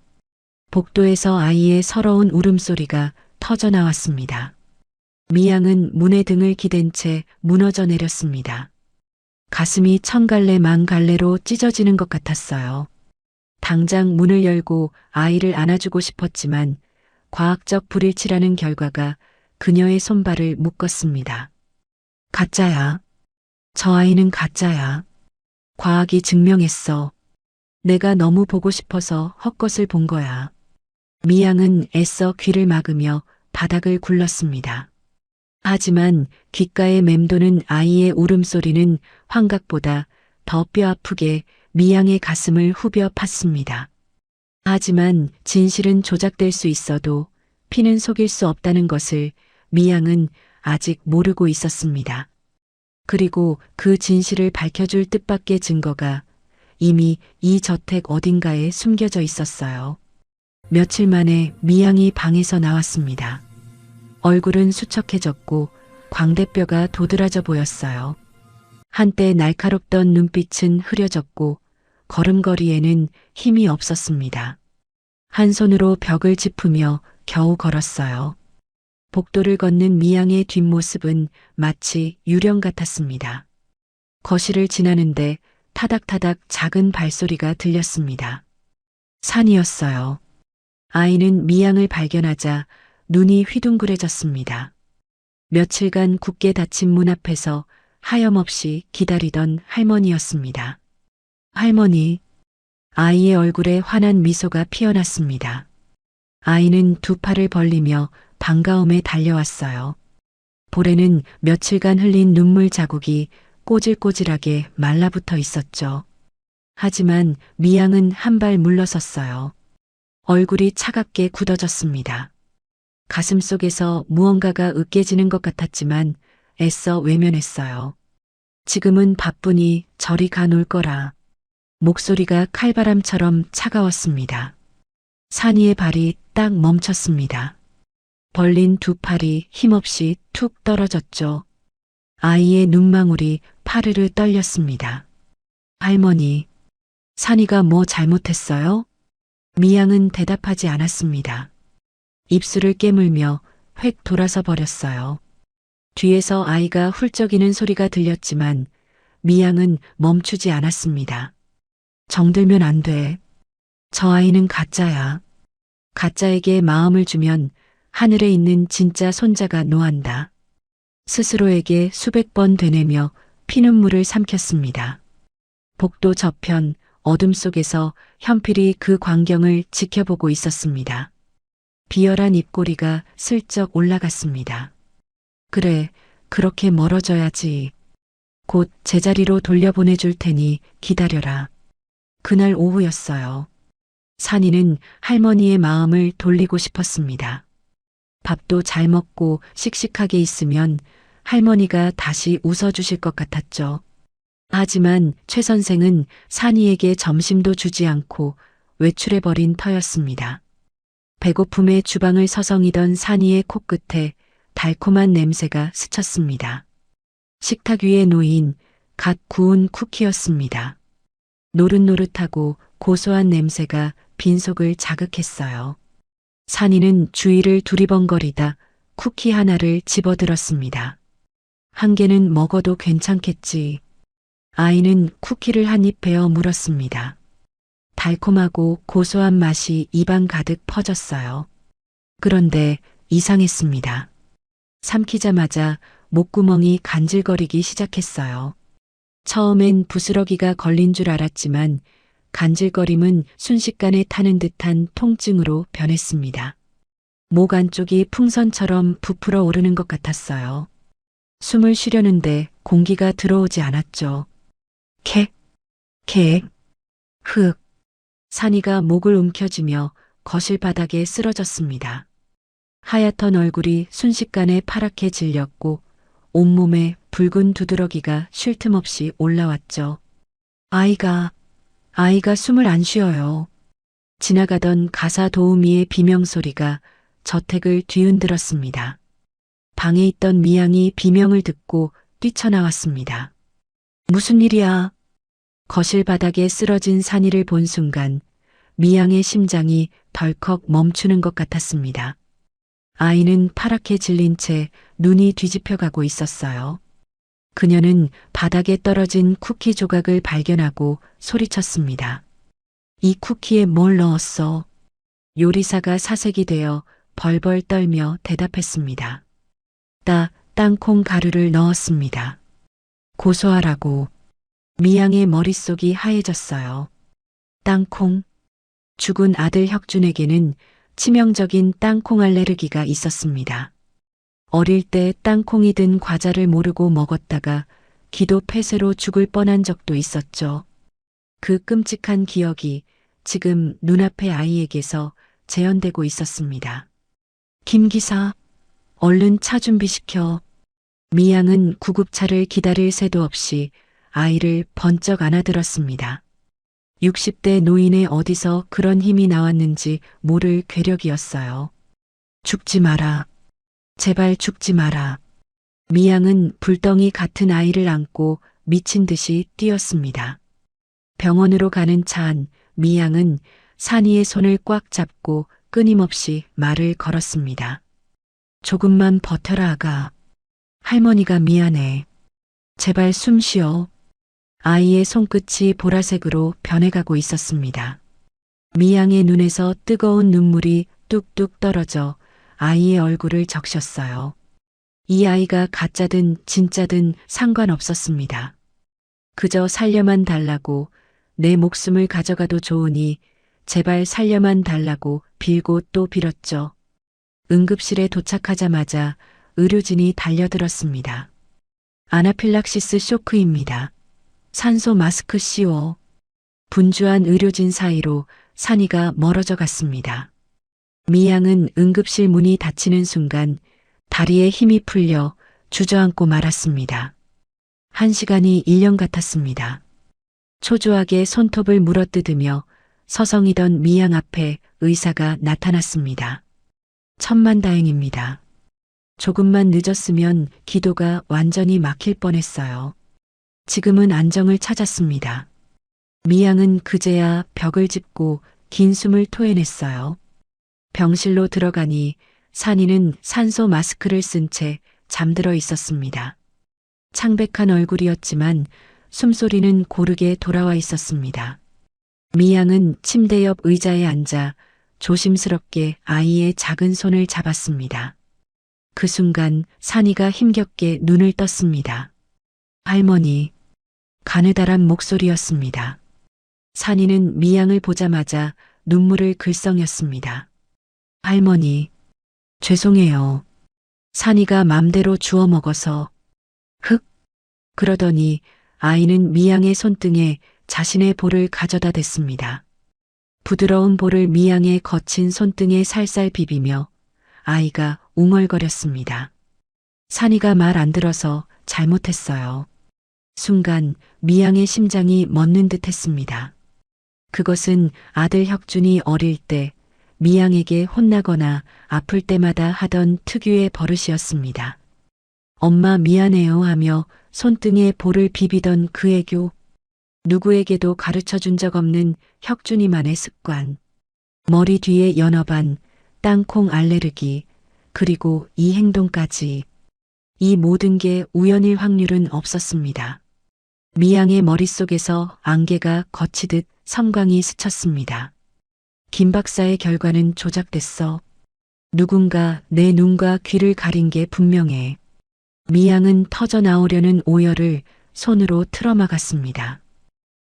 복도에서 아이의 서러운 울음소리가 터져 나왔습니다. 미양은 문에 등을 기댄 채 무너져 내렸습니다. 가슴이 천갈래 만갈래로 찢어지는 것 같았어요. 당장 문을 열고 아이를 안아주고 싶었지만 과학적 불일치라는 결과가 그녀의 손발을 묶었습니다. 가짜야. 저 아이는 가짜야. 과학이 증명했어. 내가 너무 보고 싶어서 헛것을 본 거야. 미양은 애써 귀를 막으며 바닥을 굴렀습니다. 하지만 귓가에 맴도는 아이의 울음소리는 환각보다 더 뼈아프게 미양의 가슴을 후벼 팠습니다. 하지만 진실은 조작될 수 있어도 피는 속일 수 없다는 것을 미양은 아직 모르고 있었습니다. 그리고 그 진실을 밝혀줄 뜻밖의 증거가 이미 이 저택 어딘가에 숨겨져 있었어요. 며칠 만에 미양이 방에서 나왔습니다. 얼굴은 수척해졌고 광대뼈가 도드라져 보였어요. 한때 날카롭던 눈빛은 흐려졌고 걸음걸이에는 힘이 없었습니다. 한 손으로 벽을 짚으며 겨우 걸었어요. 복도를 걷는 미양의 뒷모습은 마치 유령 같았습니다. 거실을 지나는데 타닥타닥 작은 발소리가 들렸습니다. 산이었어요. 아이는 미양을 발견하자 눈이 휘둥그레졌습니다. 며칠간 굳게 닫힌 문 앞에서 하염없이 기다리던 할머니였습니다. 할머니, 아이의 얼굴에 환한 미소가 피어났습니다. 아이는 두 팔을 벌리며 반가움에 달려왔어요. 볼에는 며칠간 흘린 눈물 자국이 꼬질꼬질하게 말라붙어 있었죠. 하지만 미양은 한 발 물러섰어요. 얼굴이 차갑게 굳어졌습니다. 가슴속에서 무언가가 으깨지는 것 같았지만 애써 외면했어요. 지금은 바쁘니 저리 가 놀 거라. 목소리가 칼바람처럼 차가웠습니다. 산이의 발이 딱 멈췄습니다. 벌린 두 팔이 힘없이 툭 떨어졌죠. 아이의 눈망울이 파르르 떨렸습니다. 할머니, 산이가 뭐 잘못했어요? 미양은 대답하지 않았습니다. 입술을 깨물며 획 돌아서 버렸어요. 뒤에서 아이가 훌쩍이는 소리가 들렸지만 미양은 멈추지 않았습니다. 정들면 안 돼. 저 아이는 가짜야. 가짜에게 마음을 주면 하늘에 있는 진짜 손자가 노한다. 스스로에게 수백 번 되뇌며 피눈물을 삼켰습니다. 복도 저편 어둠 속에서 현필이 그 광경을 지켜보고 있었습니다. 비열한 입꼬리가 슬쩍 올라갔습니다. 그래, 그렇게 멀어져야지. 곧 제자리로 돌려보내줄 테니 기다려라. 그날 오후였어요. 산이는 할머니의 마음을 돌리고 싶었습니다. 밥도 잘 먹고 씩씩하게 있으면 할머니가 다시 웃어주실 것 같았죠. 하지만 최 선생은 산이에게 점심도 주지 않고 외출해버린 터였습니다. 배고픔에 주방을 서성이던 산이의 코끝에 달콤한 냄새가 스쳤습니다. 식탁 위에 놓인 갓 구운 쿠키였습니다. 노릇노릇하고 고소한 냄새가 빈속을 자극했어요. 산이는 주위를 두리번거리다 쿠키 하나를 집어들었습니다. 한 개는 먹어도 괜찮겠지. 아이는 쿠키를 한 입 베어 물었습니다. 달콤하고 고소한 맛이 입안 가득 퍼졌어요. 그런데 이상했습니다. 삼키자마자 목구멍이 간질거리기 시작했어요. 처음엔 부스러기가 걸린 줄 알았지만 간질거림은 순식간에 타는 듯한 통증으로 변했습니다. 목 안쪽이 풍선처럼 부풀어 오르는 것 같았어요. 숨을 쉬려는데 공기가 들어오지 않았죠. 캑, 캑, 흑. 산이가 목을 움켜쥐며 거실 바닥에 쓰러졌습니다. 하얗던 얼굴이 순식간에 파랗게 질렸고 온몸에 붉은 두드러기가 쉴 틈 없이 올라왔죠. 아이가 숨을 안 쉬어요. 지나가던 가사 도우미의 비명소리가 저택을 뒤흔들었습니다. 방에 있던 미양이 비명을 듣고 뛰쳐나왔습니다. 무슨 일이야? 거실 바닥에 쓰러진 산이를 본 순간 미양의 심장이 덜컥 멈추는 것 같았습니다. 아이는 파랗게 질린 채 눈이 뒤집혀가고 있었어요. 그녀는 바닥에 떨어진 쿠키 조각을 발견하고 소리쳤습니다. 이 쿠키에 뭘 넣었어? 요리사가 사색이 되어 벌벌 떨며 대답했습니다. 땅콩 가루를 넣었습니다. 고소하라고. 미양의 머릿속이 하얘졌어요. 땅콩? 죽은 아들 혁준에게는 치명적인 땅콩 알레르기가 있었습니다. 어릴 때 땅콩이 든 과자를 모르고 먹었다가 기도 폐쇄로 죽을 뻔한 적도 있었죠. 그 끔찍한 기억이 지금 눈앞의 아이에게서 재현되고 있었습니다. 김 기사, 얼른 차 준비시켜. 미양은 구급차를 기다릴 새도 없이 아이를 번쩍 안아들었습니다. 60대 노인의 어디서 그런 힘이 나왔는지 모를 괴력이었어요. 죽지 마라. 제발 죽지 마라. 미양은 불덩이 같은 아이를 안고 미친 듯이 뛰었습니다. 병원으로 가는 차 안 미양은 산이의 손을 꽉 잡고 끊임없이 말을 걸었습니다. 조금만 버텨라 아가. 할머니가 미안해. 제발 숨 쉬어. 아이의 손끝이 보라색으로 변해가고 있었습니다. 미양의 눈에서 뜨거운 눈물이 뚝뚝 떨어져 아이의 얼굴을 적셨어요. 이 아이가 가짜든 진짜든 상관없었습니다. 그저 살려만 달라고 내 목숨을 가져가도 좋으니 제발 살려만 달라고 빌고 또 빌었죠. 응급실에 도착하자마자 의료진이 달려들었습니다. 아나필락시스 쇼크입니다. 산소 마스크 씌워. 분주한 의료진 사이로 산이가 멀어져 갔습니다. 미양은 응급실 문이 닫히는 순간 다리에 힘이 풀려 주저앉고 말았습니다. 1시간이 1년 같았습니다. 초조하게 손톱을 물어뜯으며 서성이던 미양 앞에 의사가 나타났습니다. 천만다행입니다. 조금만 늦었으면 기도가 완전히 막힐 뻔했어요. 지금은 안정을 찾았습니다. 미양은 그제야 벽을 짚고 긴 숨을 토해냈어요. 병실로 들어가니 산이는 산소 마스크를 쓴 채 잠들어 있었습니다. 창백한 얼굴이었지만 숨소리는 고르게 돌아와 있었습니다. 미양은 침대 옆 의자에 앉아 조심스럽게 아이의 작은 손을 잡았습니다. 그 순간 산이가 힘겹게 눈을 떴습니다. 할머니, 가느다란 목소리였습니다. 산이는 미양을 보자마자 눈물을 글썽였습니다. 할머니, 죄송해요. 산이가 맘대로 주워 먹어서. 흑. 그러더니 아이는 미양의 손등에 자신의 볼을 가져다 댔습니다. 부드러운 볼을 미양의 거친 손등에 살살 비비며 아이가 웅얼거렸습니다. 산이가 말 안 들어서 잘못했어요. 순간 미양의 심장이 멎는 듯 했습니다. 그것은 아들 혁준이 어릴 때 미양에게 혼나거나 아플 때마다 하던 특유의 버릇이었습니다. 엄마 미안해요 하며 손등에 볼을 비비던 그 애교. 누구에게도 가르쳐 준 적 없는 혁준이만의 습관. 머리 뒤에 연어반, 땅콩 알레르기, 그리고 이 행동까지. 이 모든 게 우연일 확률은 없었습니다. 미양의 머릿속에서 안개가 거치듯 섬광이 스쳤습니다. 김 박사의 결과는 조작됐어. 누군가 내 눈과 귀를 가린 게 분명해. 미양은 터져 나오려는 오열을 손으로 틀어막았습니다.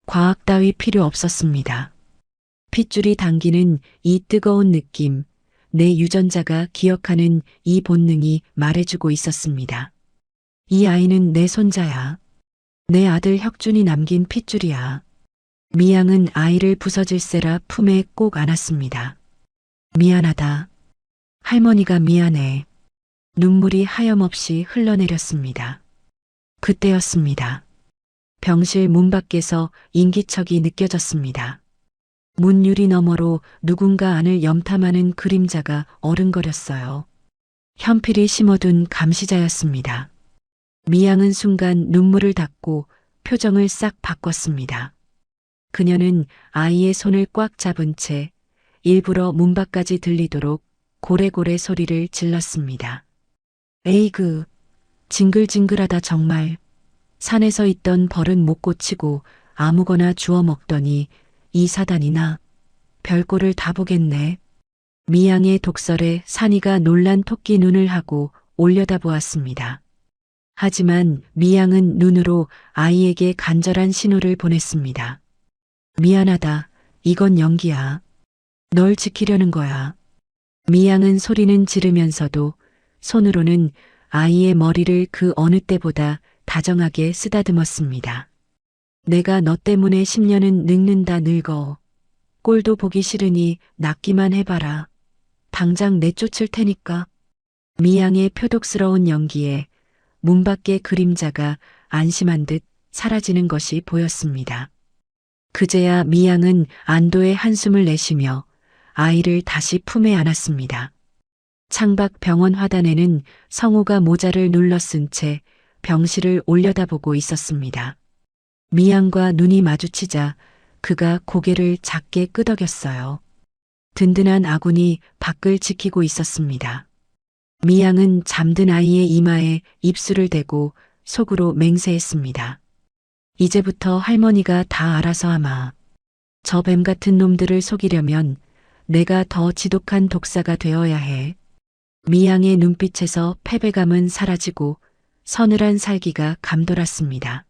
과학 따위 필요 없었습니다. 핏줄이 당기는 이 뜨거운 느낌, 내 유전자가 기억하는 이 본능이 말해주고 있었습니다. 이 아이는 내 손자야. 내 아들 혁준이 남긴 핏줄이야. 미양은 아이를 부서질세라 품에 꼭 안았습니다. 미안하다. 할머니가 미안해. 눈물이 하염없이 흘러내렸습니다. 그때였습니다. 병실 문 밖에서 인기척이 느껴졌습니다. 문 유리 너머로 누군가 안을 염탐하는 그림자가 어른거렸어요. 현필이 심어둔 감시자였습니다. 미양은 순간 눈물을 닦고 표정을 싹 바꿨습니다. 그녀는 아이의 손을 꽉 잡은 채 일부러 문 밖까지 들리도록 고래고래 소리를 질렀습니다. 에이그, 징글징글하다 정말. 산에서 있던 벌은 못 고치고 아무거나 주워 먹더니 이 사단이나 별꼴을 다 보겠네. 미양의 독설에 산이가 놀란 토끼 눈을 하고 올려다보았습니다. 하지만 미양은 눈으로 아이에게 간절한 신호를 보냈습니다. 미안하다. 이건 연기야. 널 지키려는 거야. 미양은 소리는 지르면서도 손으로는 아이의 머리를 그 어느 때보다 다정하게 쓰다듬었습니다. 내가 너 때문에 10년은 늙는다 늙어. 꼴도 보기 싫으니 낫기만 해봐라. 당장 내쫓을 테니까. 미양의 표독스러운 연기에 문 밖의 그림자가 안심한 듯 사라지는 것이 보였습니다. 그제야 미양은 안도의 한숨을 내쉬며 아이를 다시 품에 안았습니다. 창밖 병원 화단에는 성우가 모자를 눌러 쓴 채 병실을 올려다보고 있었습니다. 미양과 눈이 마주치자 그가 고개를 작게 끄덕였어요. 든든한 아군이 밖을 지키고 있었습니다. 미양은 잠든 아이의 이마에 입술을 대고 속으로 맹세했습니다. 이제부터 할머니가 다 알아서 하마. 저 뱀 같은 놈들을 속이려면 내가 더 지독한 독사가 되어야 해. 미양의 눈빛에서 패배감은 사라지고 서늘한 살기가 감돌았습니다.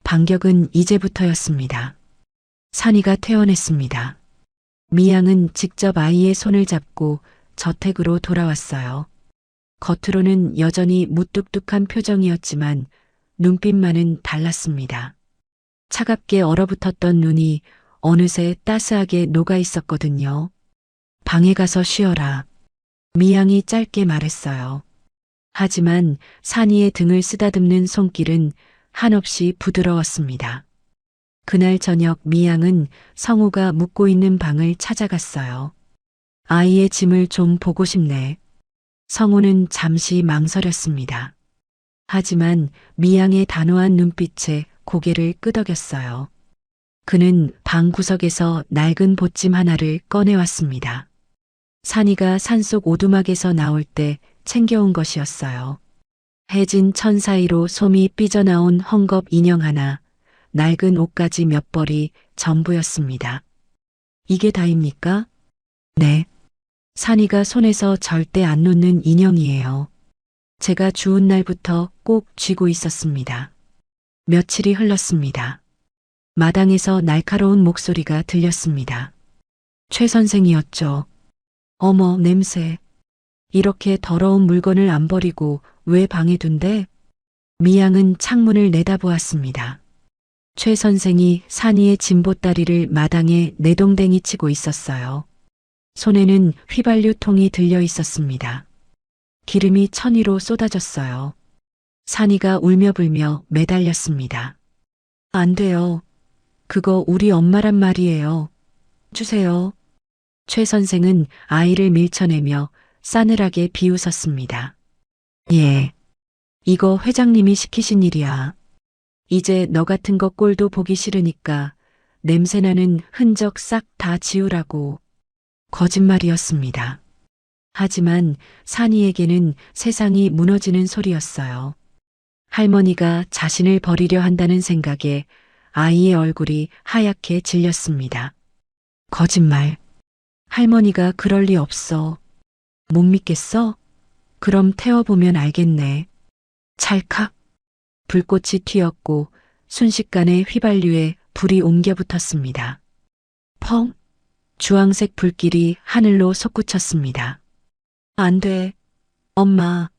반격은 이제부터였습니다. 산이가 퇴원했습니다. 미양은 직접 아이의 손을 잡고 저택으로 돌아왔어요. 겉으로는 여전히 무뚝뚝한 표정이었지만 눈빛만은 달랐습니다. 차갑게 얼어붙었던 눈이 어느새 따스하게 녹아 있었거든요. 방에 가서 쉬어라. 미양이 짧게 말했어요. 하지만 산이의 등을 쓰다듬는 손길은 한없이 부드러웠습니다. 그날 저녁 미양은 성우가 묵고 있는 방을 찾아갔어요. 아이의 짐을 좀 보고 싶네. 성우는 잠시 망설였습니다. 하지만 미양의 단호한 눈빛에 고개를 끄덕였어요. 그는 방 구석에서 낡은 보찜 하나를 꺼내왔습니다. 산이가 산속 오두막에서 나올 때 챙겨온 것이었어요. 해진 천 사이로 솜이 삐져나온 헝겊 인형 하나, 낡은 옷가지 몇 벌이 전부였습니다. 이게 다입니까? 네. 산이가 손에서 절대 안 놓는 인형이에요. 제가 주운 날부터 꼭 쥐고 있었습니다. 며칠이 흘렀습니다. 마당에서 날카로운 목소리가 들렸습니다. 최 선생이었죠. 어머, 냄새. 이렇게 더러운 물건을 안 버리고 왜 방에 둔대? 미양은 창문을 내다보았습니다. 최 선생이 산이의 진보다리를 마당에 내동댕이 치고 있었어요. 손에는 휘발유 통이 들려 있었습니다. 기름이 천위로 쏟아졌어요. 산이가 울며불며 매달렸습니다. 안 돼요. 그거 우리 엄마란 말이에요. 주세요. 최 선생은 아이를 밀쳐내며 싸늘하게 비웃었습니다. 예. 이거 회장님이 시키신 일이야. 이제 너 같은 거 꼴도 보기 싫으니까 냄새나는 흔적 싹 다 지우라고. 거짓말이었습니다. 하지만 산이에게는 세상이 무너지는 소리였어요. 할머니가 자신을 버리려 한다는 생각에 아이의 얼굴이 하얗게 질렸습니다. 거짓말. 할머니가 그럴 리 없어. 못 믿겠어? 그럼 태워보면 알겠네. 찰칵. 불꽃이 튀었고 순식간에 휘발유에 불이 옮겨 붙었습니다. 펑. 주황색 불길이 하늘로 솟구쳤습니다. 안 돼. 엄마.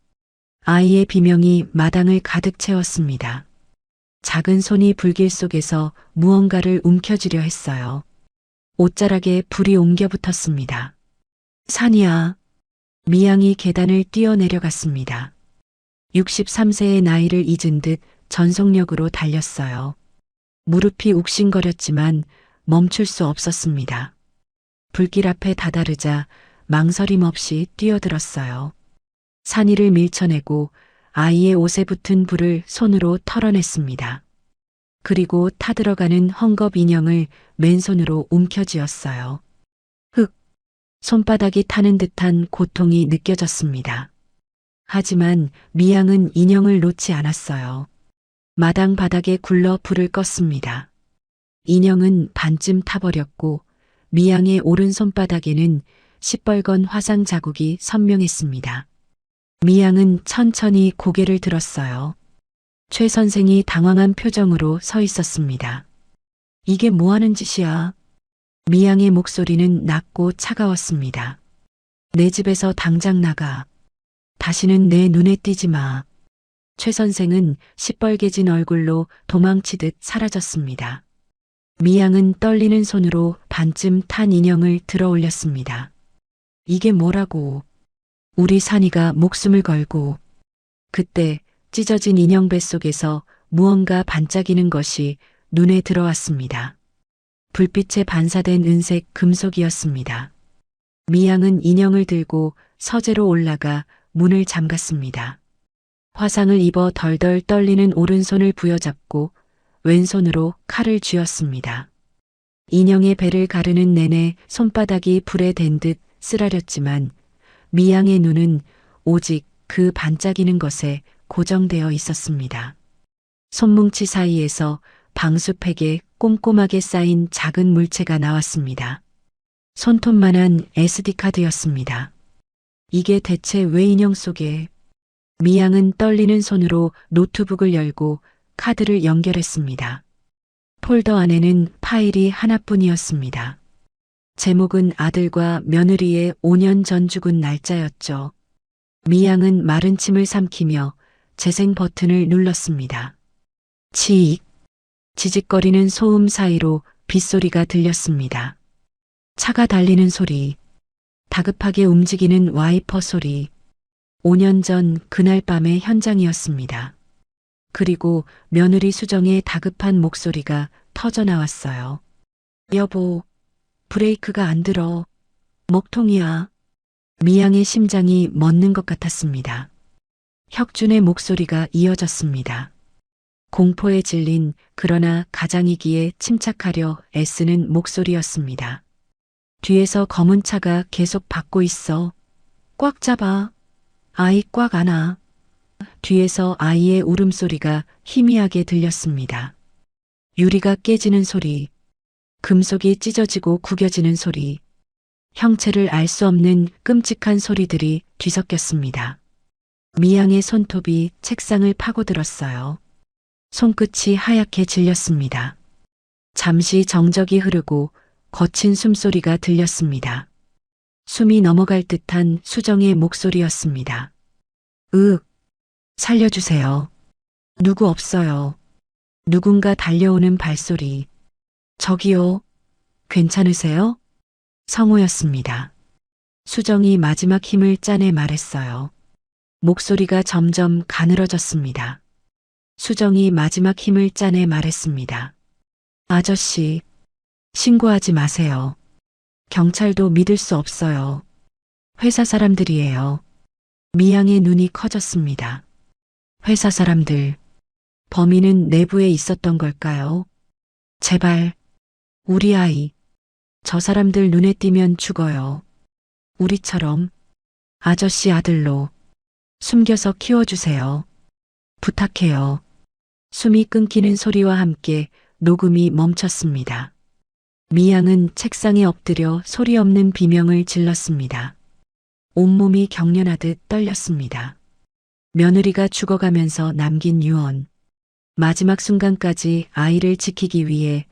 아이의 비명이 마당을 가득 채웠습니다. 작은 손이 불길 속에서 무언가를 움켜쥐려 했어요. 옷자락에 불이 옮겨 붙었습니다. 산이야. 미양이 계단을 뛰어내려갔습니다. 63세의 나이를 잊은 듯 전속력으로 달렸어요. 무릎이 욱신거렸지만 멈출 수 없었습니다. 불길 앞에 다다르자 망설임 없이 뛰어들었어요. 산이를 밀쳐내고 아이의 옷에 붙은 불을 손으로 털어냈습니다. 그리고 타들어가는 헝겊 인형을 맨손으로 움켜쥐었어요. 흑! 손바닥이 타는 듯한 고통이 느껴졌습니다. 하지만 미양은 인형을 놓지 않았어요. 마당 바닥에 굴러 불을 껐습니다. 인형은 반쯤 타버렸고 미양의 오른손바닥에는 시뻘건 화상 자국이 선명했습니다. 미양은 천천히 고개를 들었어요. 최 선생이 당황한 표정으로 서 있었습니다. 이게 뭐 하는 짓이야? 미양의 목소리는 낮고 차가웠습니다. 내 집에서 당장 나가. 다시는 내 눈에 띄지 마. 최 선생은 시뻘개진 얼굴로 도망치듯 사라졌습니다. 미양은 떨리는 손으로 반쯤 탄 인형을 들어 올렸습니다. 이게 뭐라고? 우리 산이가 목숨을 걸고. 그때 찢어진 인형 뱃속에서 무언가 반짝이는 것이 눈에 들어왔습니다. 불빛에 반사된 은색 금속이었습니다. 미양은 인형을 들고 서재로 올라가 문을 잠갔습니다. 화상을 입어 덜덜 떨리는 오른손을 부여잡고 왼손으로 칼을 쥐었습니다. 인형의 배를 가르는 내내 손바닥이 불에 댄 듯 쓰라렸지만 미양의 눈은 오직 그 반짝이는 것에 고정되어 있었습니다. 손뭉치 사이에서 방수팩에 꼼꼼하게 쌓인 작은 물체가 나왔습니다. 손톱만한 SD카드였습니다. 이게 대체 왜 인형 속에? 미양은 떨리는 손으로 노트북을 열고 카드를 연결했습니다. 폴더 안에는 파일이 하나뿐이었습니다. 제목은 아들과 며느리의 5년 전 죽은 날짜였죠. 미양은 마른 침을 삼키며 재생 버튼을 눌렀습니다. 치익. 지직거리는 소음 사이로 빗소리가 들렸습니다. 차가 달리는 소리. 다급하게 움직이는 와이퍼 소리. 5년 전 그날 밤의 현장이었습니다. 그리고 며느리 수정의 다급한 목소리가 터져 나왔어요. 여보, 브레이크가 안 들어. 먹통이야. 미양의 심장이 멎는 것 같았습니다. 혁준의 목소리가 이어졌습니다. 공포에 질린 그러나 가장이기에 침착하려 애쓰는 목소리였습니다. 뒤에서 검은 차가 계속 받고 있어. 꽉 잡아. 아이 꽉 안아. 뒤에서 아이의 울음소리가 희미하게 들렸습니다. 유리가 깨지는 소리, 금속이 찢어지고 구겨지는 소리, 형체를 알 수 없는 끔찍한 소리들이 뒤섞였습니다. 미양의 손톱이 책상을 파고들었어요. 손끝이 하얗게 질렸습니다. 잠시 정적이 흐르고 거친 숨소리가 들렸습니다. 숨이 넘어갈 듯한 수정의 목소리였습니다. 살려주세요. 누구 없어요. 누군가 달려오는 발소리. 저기요. 괜찮으세요? 성호였습니다. 수정이 마지막 힘을 짜내 말했어요. 목소리가 점점 가늘어졌습니다. 수정이 마지막 힘을 짜내 말했습니다. 아저씨, 신고하지 마세요. 경찰도 믿을 수 없어요. 회사 사람들이에요. 미양의 눈이 커졌습니다. 회사 사람들, 범인은 내부에 있었던 걸까요? 제발, 우리 아이, 저 사람들 눈에 띄면 죽어요. 우리처럼 아저씨 아들로 숨겨서 키워주세요. 부탁해요. 숨이 끊기는 소리와 함께 녹음이 멈췄습니다. 미양은 책상에 엎드려 소리 없는 비명을 질렀습니다. 온몸이 경련하듯 떨렸습니다. 며느리가 죽어가면서 남긴 유언. 마지막 순간까지 아이를 지키기 위해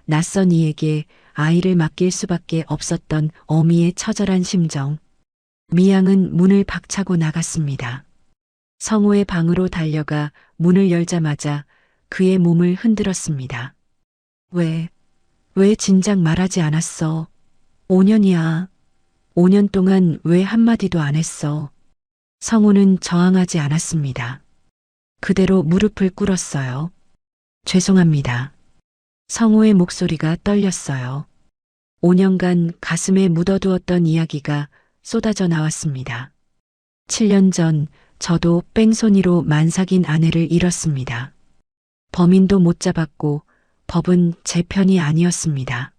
낯선 이에게 아이를 맡길 수밖에 없었던 어미의 처절한 심정. 미양은 문을 박차고 나갔습니다. 성호의 방으로 달려가 문을 열자마자 그의 몸을 흔들었습니다. 왜 진작 말하지 않았어? 5년이야. 5년 동안 왜 한마디도 안 했어? 성호는 저항하지 않았습니다. 그대로 무릎을 꿇었어요. 죄송합니다. 성호의 목소리가 떨렸어요. 5년간 가슴에 묻어두었던 이야기가 쏟아져 나왔습니다. 7년 전 저도 뺑소니로 만삭인 아내를 잃었습니다. 범인도 못 잡았고 법은 제 편이 아니었습니다.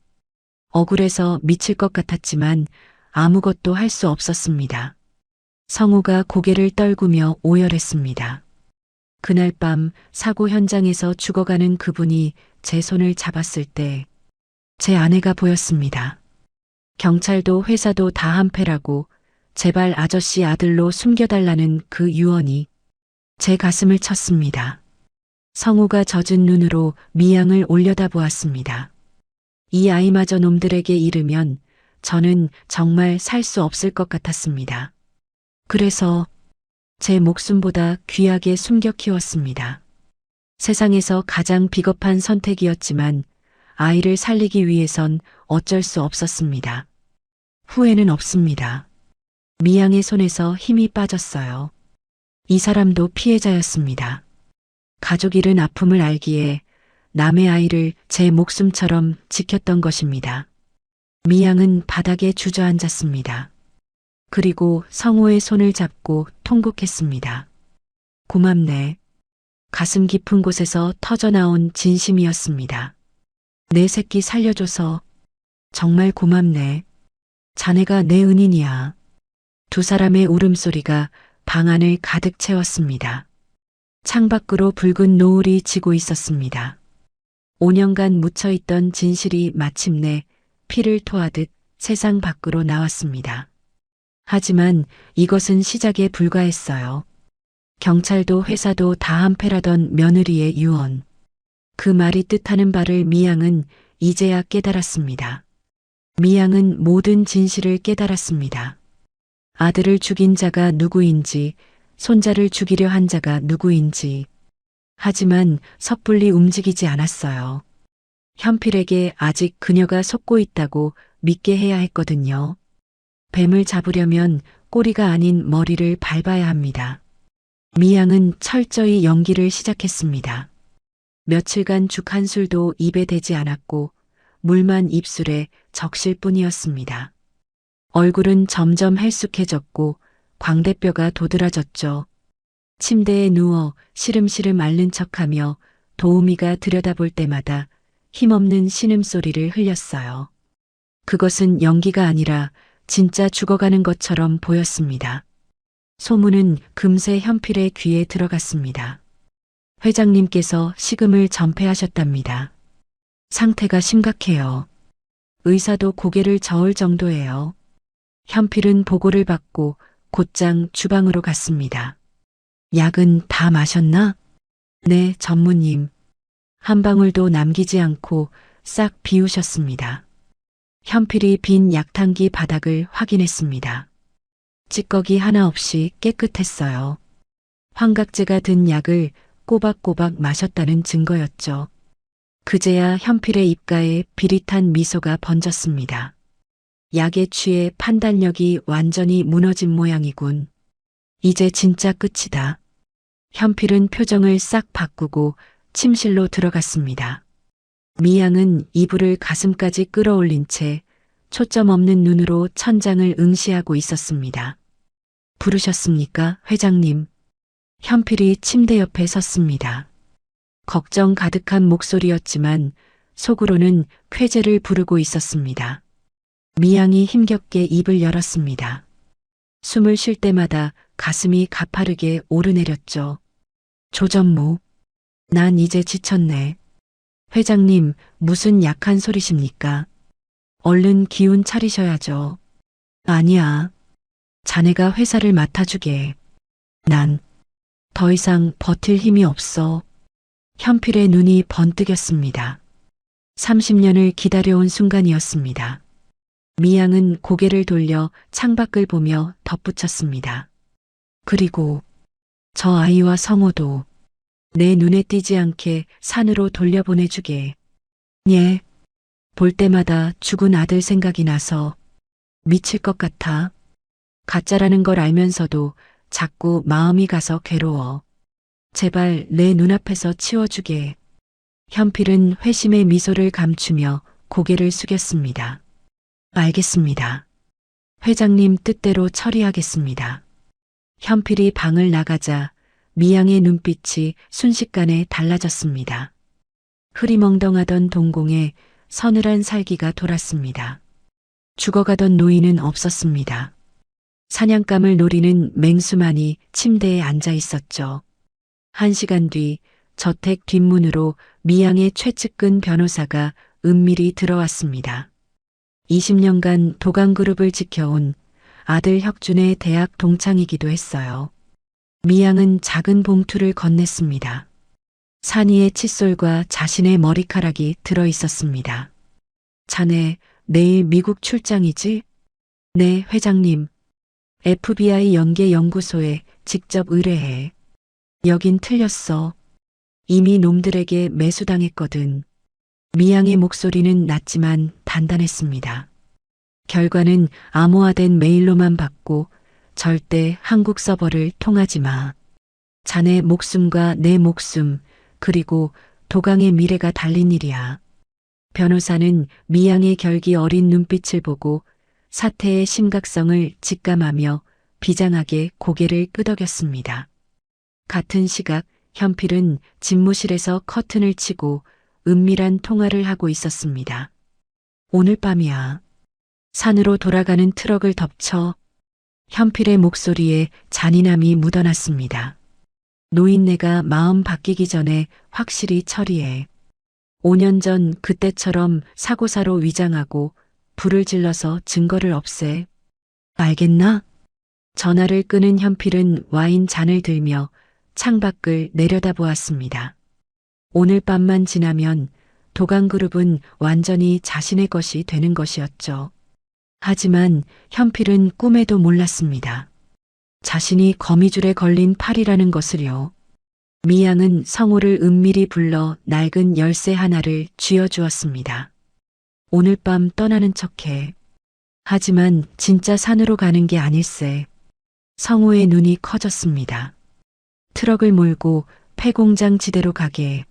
억울해서 미칠 것 같았지만 아무것도 할 수 없었습니다. 성우가 고개를 떨구며 오열했습니다. 그날 밤 사고 현장에서 죽어가는 그분이 제 손을 잡았을 때 제 아내가 보였습니다. 경찰도 회사도 다 한패라고 제발 아저씨 아들로 숨겨달라는 그 유언이 제 가슴을 쳤습니다. 성우가 젖은 눈으로 미양을 올려다보았습니다. 이 아이마저 놈들에게 잃으면 저는 정말 살 수 없을 것 같았습니다. 그래서 제 목숨보다 귀하게 숨겨 키웠습니다. 세상에서 가장 비겁한 선택이었지만 아이를 살리기 위해선 어쩔 수 없었습니다. 후회는 없습니다. 미양의 손에서 힘이 빠졌어요. 이 사람도 피해자였습니다. 가족 잃은 아픔을 알기에 남의 아이를 제 목숨처럼 지켰던 것입니다. 미양은 바닥에 주저앉았습니다. 그리고 성호의 손을 잡고 통곡했습니다. 고맙네. 가슴 깊은 곳에서 터져나온 진심이었습니다. 내 새끼 살려줘서 정말 고맙네. 자네가 내 은인이야. 두 사람의 울음소리가 방 안을 가득 채웠습니다. 창밖으로 붉은 노을이 지고 있었습니다. 5년간 묻혀있던 진실이 마침내 피를 토하듯 세상 밖으로 나왔습니다. 하지만 이것은 시작에 불과했어요. 경찰도 회사도 다 한패라던 며느리의 유언. 그 말이 뜻하는 바를 미양은 이제야 깨달았습니다. 미양은 모든 진실을 깨달았습니다. 아들을 죽인 자가 누구인지, 손자를 죽이려 한 자가 누구인지. 하지만 섣불리 움직이지 않았어요. 현필에게 아직 그녀가 속고 있다고 믿게 해야 했거든요. 뱀을 잡으려면 꼬리가 아닌 머리를 밟아야 합니다. 미양은 철저히 연기를 시작했습니다. 며칠간 죽 한 술도 입에 대지 않았고 물만 입술에 적실 뿐이었습니다. 얼굴은 점점 헬쑥해졌고 광대뼈가 도드라졌죠. 침대에 누워 시름시름 앓는 척하며 도우미가 들여다볼 때마다 힘없는 신음소리를 흘렸어요. 그것은 연기가 아니라 진짜 죽어가는 것처럼 보였습니다. 소문은 금세 현필의 귀에 들어갔습니다. 회장님께서 식음을 전폐하셨답니다. 상태가 심각해요. 의사도 고개를 저을 정도예요. 현필은 보고를 받고 곧장 주방으로 갔습니다. 약은 다 마셨나? 네, 전무님. 한 방울도 남기지 않고 싹 비우셨습니다. 현필이 빈 약탕기 바닥을 확인했습니다. 찌꺼기 하나 없이 깨끗했어요. 환각제가 든 약을 꼬박꼬박 마셨다는 증거였죠. 그제야 현필의 입가에 비릿한 미소가 번졌습니다. 약에 취해 판단력이 완전히 무너진 모양이군. 이제 진짜 끝이다. 현필은 표정을 싹 바꾸고 침실로 들어갔습니다. 미양은 이불을 가슴까지 끌어올린 채 초점 없는 눈으로 천장을 응시하고 있었습니다. 부르셨습니까, 회장님? 현필이 침대 옆에 섰습니다. 걱정 가득한 목소리였지만 속으로는 쾌재를 부르고 있었습니다. 미양이 힘겹게 입을 열었습니다. 숨을 쉴 때마다 가슴이 가파르게 오르내렸죠. 조전무, 난 이제 지쳤네. 회장님, 무슨 약한 소리십니까? 얼른 기운 차리셔야죠. 아니야. 자네가 회사를 맡아주게. 난 더 이상 버틸 힘이 없어. 현필의 눈이 번뜩였습니다. 30년을 기다려온 순간이었습니다. 미양은 고개를 돌려 창밖을 보며 덧붙였습니다. 그리고 저 아이와 성호도 내 눈에 띄지 않게 산으로 돌려보내주게. 예. 볼 때마다 죽은 아들 생각이 나서 미칠 것 같아. 가짜라는 걸 알면서도 자꾸 마음이 가서 괴로워. 제발 내 눈앞에서 치워주게. 현필은 회심의 미소를 감추며 고개를 숙였습니다. 알겠습니다. 회장님 뜻대로 처리하겠습니다. 현필이 방을 나가자 미양의 눈빛이 순식간에 달라졌습니다. 흐리멍덩하던 동공에 서늘한 살기가 돌았습니다. 죽어가던 노인은 없었습니다. 사냥감을 노리는 맹수만이 침대에 앉아 있었죠. 1시간 뒤 저택 뒷문으로 미양의 최측근 변호사가 은밀히 들어왔습니다. 20년간 도강그룹을 지켜온 아들 혁준의 대학 동창이기도 했어요. 미양은 작은 봉투를 건넸습니다. 산이의 칫솔과 자신의 머리카락이 들어 있었습니다. 자네 내일 미국 출장이지? 네, 회장님. FBI 연계연구소에 직접 의뢰해. 여긴 틀렸어. 이미 놈들에게 매수당했거든. 미양의 목소리는 낮지만 단단했습니다. 결과는 암호화된 메일로만 받고 절대 한국 서버를 통하지 마. 자네 목숨과 내 목숨, 그리고 도강의 미래가 달린 일이야. 변호사는 미양의 결기 어린 눈빛을 보고 사태의 심각성을 직감하며 비장하게 고개를 끄덕였습니다. 같은 시각 현필은 집무실에서 커튼을 치고 은밀한 통화를 하고 있었습니다. 오늘 밤이야. 산으로 돌아가는 트럭을 덮쳐. 현필의 목소리에 잔인함이 묻어났습니다. 노인네가 마음 바뀌기 전에 확실히 처리해. 5년 전 그때처럼 사고사로 위장하고 불을 질러서 증거를 없애. 알겠나? 전화를 끄는 현필은 와인 잔을 들며 창밖을 내려다보았습니다. 오늘 밤만 지나면 도강그룹은 완전히 자신의 것이 되는 것이었죠. 하지만 현필은 꿈에도 몰랐습니다. 자신이 거미줄에 걸린 팔이라는 것을요. 미양은 성호를 은밀히 불러 낡은 열쇠 하나를 쥐어주었습니다. 오늘 밤 떠나는 척해. 하지만 진짜 산으로 가는 게 아닐세. 성호의 눈이 커졌습니다. 트럭을 몰고 폐공장 지대로 가게.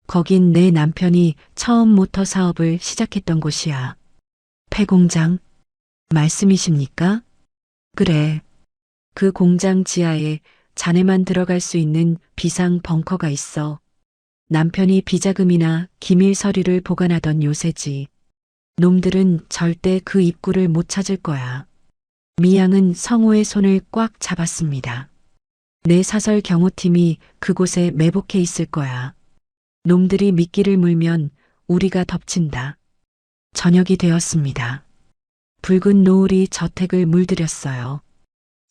거긴 내 남편이 처음 모터 사업을 시작했던 곳이야. 폐공장? 말씀이십니까? 그래. 그 공장 지하에 자네만 들어갈 수 있는 비상 벙커가 있어. 남편이 비자금이나 기밀 서류를 보관하던 요새지. 놈들은 절대 그 입구를 못 찾을 거야. 미양은 성호의 손을 꽉 잡았습니다. 내 사설 경호팀이 그곳에 매복해 있을 거야. 놈들이 미끼를 물면 우리가 덮친다. 저녁이 되었습니다. 붉은 노을이 저택을 물들였어요.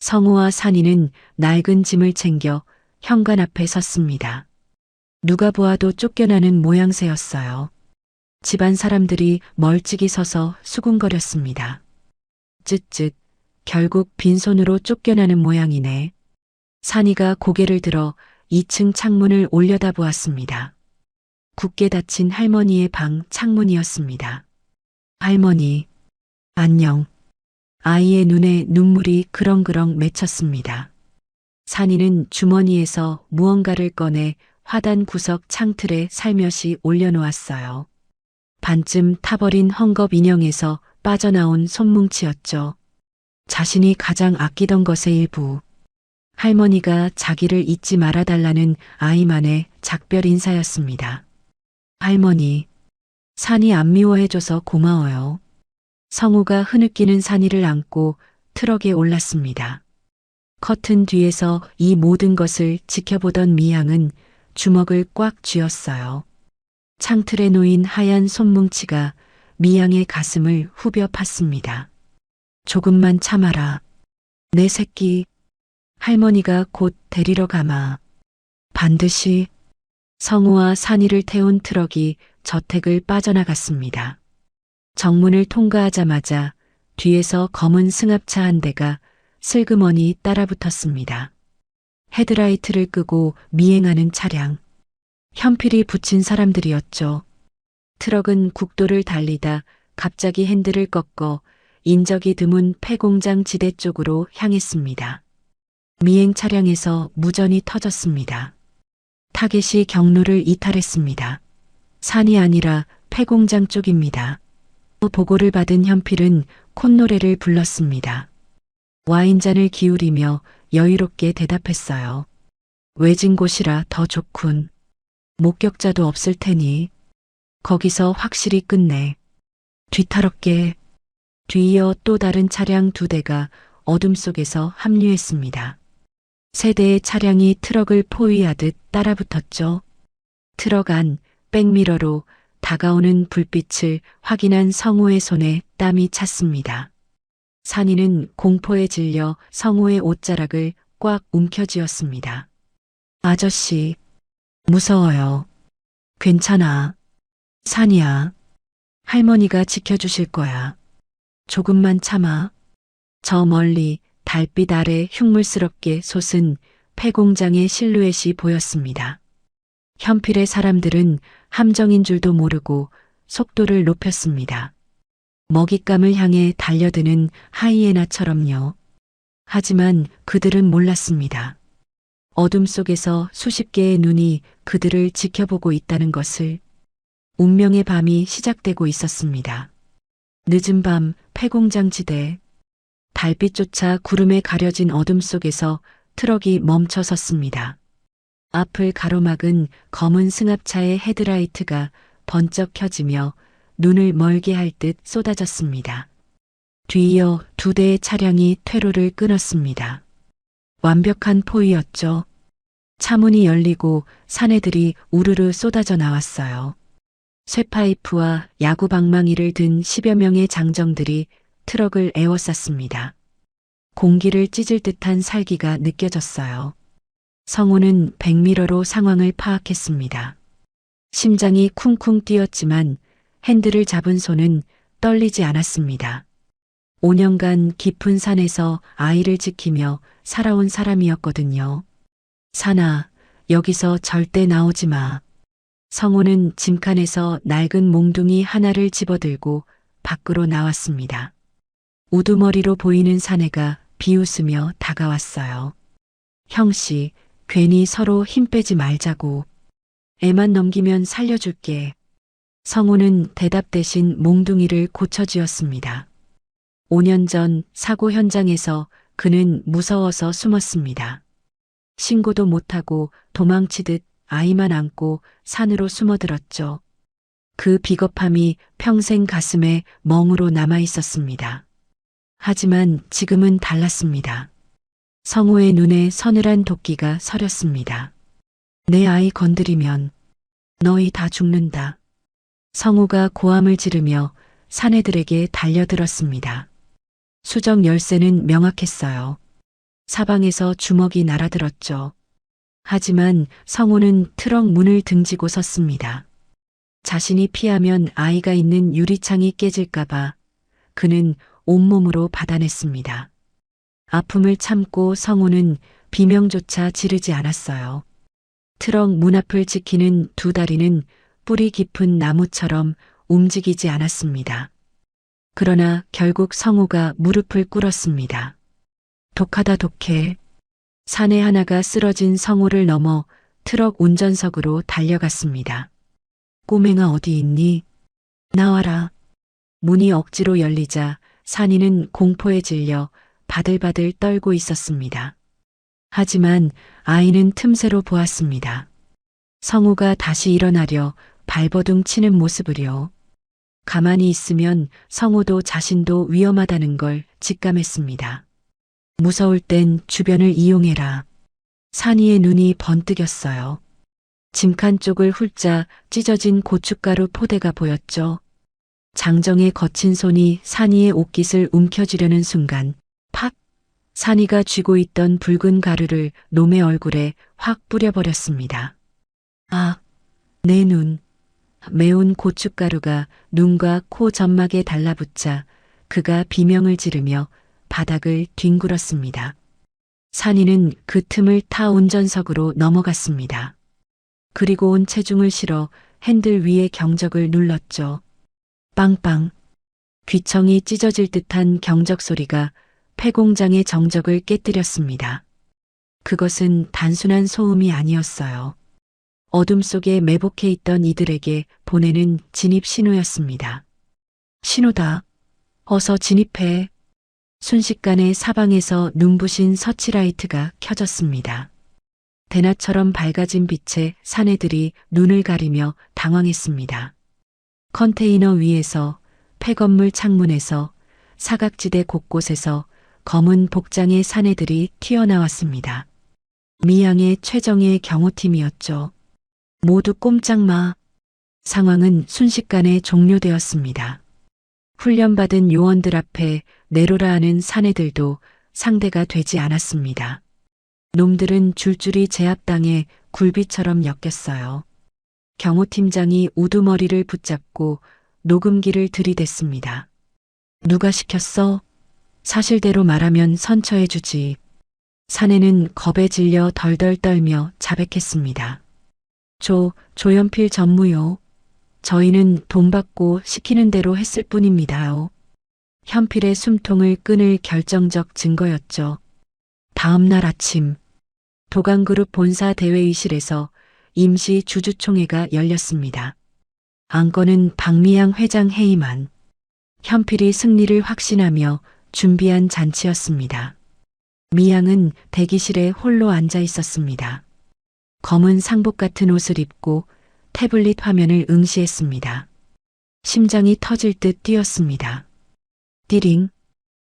성호와 산이는 낡은 짐을 챙겨 현관 앞에 섰습니다. 누가 보아도 쫓겨나는 모양새였어요. 집안 사람들이 멀찍이 서서 수군거렸습니다. 쯧쯧, 결국 빈손으로 쫓겨나는 모양이네. 산이가 고개를 들어 2층 창문을 올려다보았습니다. 굳게 닫힌 할머니의 방 창문이었습니다. 할머니, 안녕. 아이의 눈에 눈물이 그렁그렁 맺혔습니다. 산이는 주머니에서 무언가를 꺼내 화단 구석 창틀에 살며시 올려놓았어요. 반쯤 타버린 헝겊 인형에서 빠져나온 손뭉치였죠. 자신이 가장 아끼던 것의 일부. 할머니가 자기를 잊지 말아달라는 아이만의 작별 인사였습니다. 할머니, 산이 안 미워해줘서 고마워요. 성우가 흐느끼는 산이를 안고 트럭에 올랐습니다. 커튼 뒤에서 이 모든 것을 지켜보던 미양은 주먹을 꽉 쥐었어요. 창틀에 놓인 하얀 손뭉치가 미양의 가슴을 후벼 팠습니다. 조금만 참아라. 내 새끼. 할머니가 곧 데리러 가마. 반드시. 성우와 산이를 태운 트럭이 저택을 빠져나갔습니다. 정문을 통과하자마자 뒤에서 검은 승합차 한 대가 슬그머니 따라붙었습니다. 헤드라이트를 끄고 미행하는 차량. 현필이 붙인 사람들이었죠. 트럭은 국도를 달리다 갑자기 핸들을 꺾어 인적이 드문 폐공장 지대 쪽으로 향했습니다. 미행 차량에서 무전이 터졌습니다. 타겟이 경로를 이탈했습니다. 산이 아니라 폐공장 쪽입니다. 보고를 받은 현필은 콧노래를 불렀습니다. 와인잔을 기울이며 여유롭게 대답했어요. 외진 곳이라 더 좋군. 목격자도 없을 테니 거기서 확실히 끝내. 뒤탈없게. 뒤이어 또 다른 차량 2대가 어둠 속에서 합류했습니다. 3대의 차량이 트럭을 포위하듯 따라붙었죠. 트럭 안 백미러로 다가오는 불빛을 확인한 성우의 손에 땀이 찼습니다. 산이는 공포에 질려 성우의 옷자락을 꽉 움켜쥐었습니다. 아저씨, 무서워요. 괜찮아. 산이야. 할머니가 지켜주실 거야. 조금만 참아. 저 멀리 달빛 아래 흉물스럽게 솟은 폐공장의 실루엣이 보였습니다. 현필의 사람들은 함정인 줄도 모르고 속도를 높였습니다. 먹잇감을 향해 달려드는 하이에나처럼요. 하지만 그들은 몰랐습니다. 어둠 속에서 수십 개의 눈이 그들을 지켜보고 있다는 것을. 운명의 밤이 시작되고 있었습니다. 늦은 밤 폐공장 지대. 달빛조차 구름에 가려진 어둠 속에서 트럭이 멈춰 섰습니다. 앞을 가로막은 검은 승합차의 헤드라이트가 번쩍 켜지며 눈을 멀게 할 듯 쏟아졌습니다. 뒤이어 2대의 차량이 퇴로를 끊었습니다. 완벽한 포위였죠. 차문이 열리고 사내들이 우르르 쏟아져 나왔어요. 쇠파이프와 야구 방망이를 든 10여 명의 장정들이 트럭을 에워쌌습니다. 공기를 찢을 듯한 살기가 느껴졌어요. 성우는 백미러로 상황을 파악했습니다. 심장이 쿵쿵 뛰었지만 핸들을 잡은 손은 떨리지 않았습니다. 5년간 깊은 산에서 아이를 지키며 살아온 사람이었거든요. 산아, 여기서 절대 나오지 마. 성우는 짐칸에서 낡은 몽둥이 하나를 집어들고 밖으로 나왔습니다. 우두머리로 보이는 사내가 비웃으며 다가왔어요. 형씨, 괜히 서로 힘 빼지 말자고. 애만 넘기면 살려줄게. 성우는 대답 대신 몽둥이를 고쳐쥐었습니다. 5년 전 사고 현장에서 그는 무서워서 숨었습니다. 신고도 못하고 도망치듯 아이만 안고 산으로 숨어들었죠. 그 비겁함이 평생 가슴에 멍으로 남아 있었습니다. 하지만 지금은 달랐습니다. 성우의 눈에 서늘한 도끼가 서렸습니다. 내 아이 건드리면 너희 다 죽는다. 성우가 고함을 지르며 사내들에게 달려들었습니다. 수정 열쇠는 명확했어요. 사방에서 주먹이 날아들었죠. 하지만 성우는 트럭 문을 등지고 섰습니다. 자신이 피하면 아이가 있는 유리창이 깨질까봐 그는 온몸으로 받아냈습니다. 아픔을 참고 성우는 비명조차 지르지 않았어요. 트럭 문 앞을 지키는 2 다리는 뿌리 깊은 나무처럼 움직이지 않았습니다. 그러나 결국 성우가 무릎을 꿇었습니다. 독하다 독해. 사내 하나가 쓰러진 성우를 넘어 트럭 운전석으로 달려갔습니다. 꼬맹아 어디 있니? 나와라. 문이 억지로 열리자 산이는 공포에 질려 바들바들 떨고 있었습니다. 하지만 아이는 틈새로 보았습니다. 성우가 다시 일어나려 발버둥 치는 모습을요. 가만히 있으면 성우도 자신도 위험하다는 걸 직감했습니다. 무서울 땐 주변을 이용해라. 산이의 눈이 번뜩였어요. 짐칸 쪽을 훌자 찢어진 고춧가루 포대가 보였죠. 장정의 거친 손이 산이의 옷깃을 움켜쥐려는 순간 팍! 산이가 쥐고 있던 붉은 가루를 놈의 얼굴에 확 뿌려버렸습니다. 아, 내 눈. 매운 고춧가루가 눈과 코 점막에 달라붙자 그가 비명을 지르며 바닥을 뒹굴었습니다. 산이는 그 틈을 타 운전석으로 넘어갔습니다. 그리고 온 체중을 실어 핸들 위에 경적을 눌렀죠. 빵빵. 귀청이 찢어질 듯한 경적 소리가 폐공장의 정적을 깨뜨렸습니다. 그것은 단순한 소음이 아니었어요. 어둠 속에 매복해 있던 이들에게 보내는 진입 신호였습니다. 신호다. 어서 진입해. 순식간에 사방에서 눈부신 서치라이트가 켜졌습니다. 대낮처럼 밝아진 빛에 사내들이 눈을 가리며 당황했습니다. 컨테이너 위에서, 폐건물 창문에서, 사각지대 곳곳에서 검은 복장의 사내들이 튀어나왔습니다. 미양의 최정예 경호팀이었죠. 모두 꼼짝 마. 상황은 순식간에 종료되었습니다. 훈련받은 요원들 앞에 내로라 하는 사내들도 상대가 되지 않았습니다. 놈들은 줄줄이 제압당해 굴비처럼 엮였어요. 경호팀장이 우두머리를 붙잡고 녹음기를 들이댔습니다. 누가 시켰어? 사실대로 말하면 선처해주지. 사내는 겁에 질려 덜덜 떨며 자백했습니다. 조연필 전무요. 저희는 돈 받고 시키는 대로 했을 뿐입니다요. 현필의 숨통을 끊을 결정적 증거였죠. 다음 날 아침, 도강그룹 본사 대회의실에서 임시 주주총회가 열렸습니다. 안건은 박미양 회장 해임안. 현필이 승리를 확신하며 준비한 잔치였습니다. 미양은 대기실에 홀로 앉아 있었습니다. 검은 상복 같은 옷을 입고 태블릿 화면을 응시했습니다. 심장이 터질 듯 뛰었습니다. 띠링.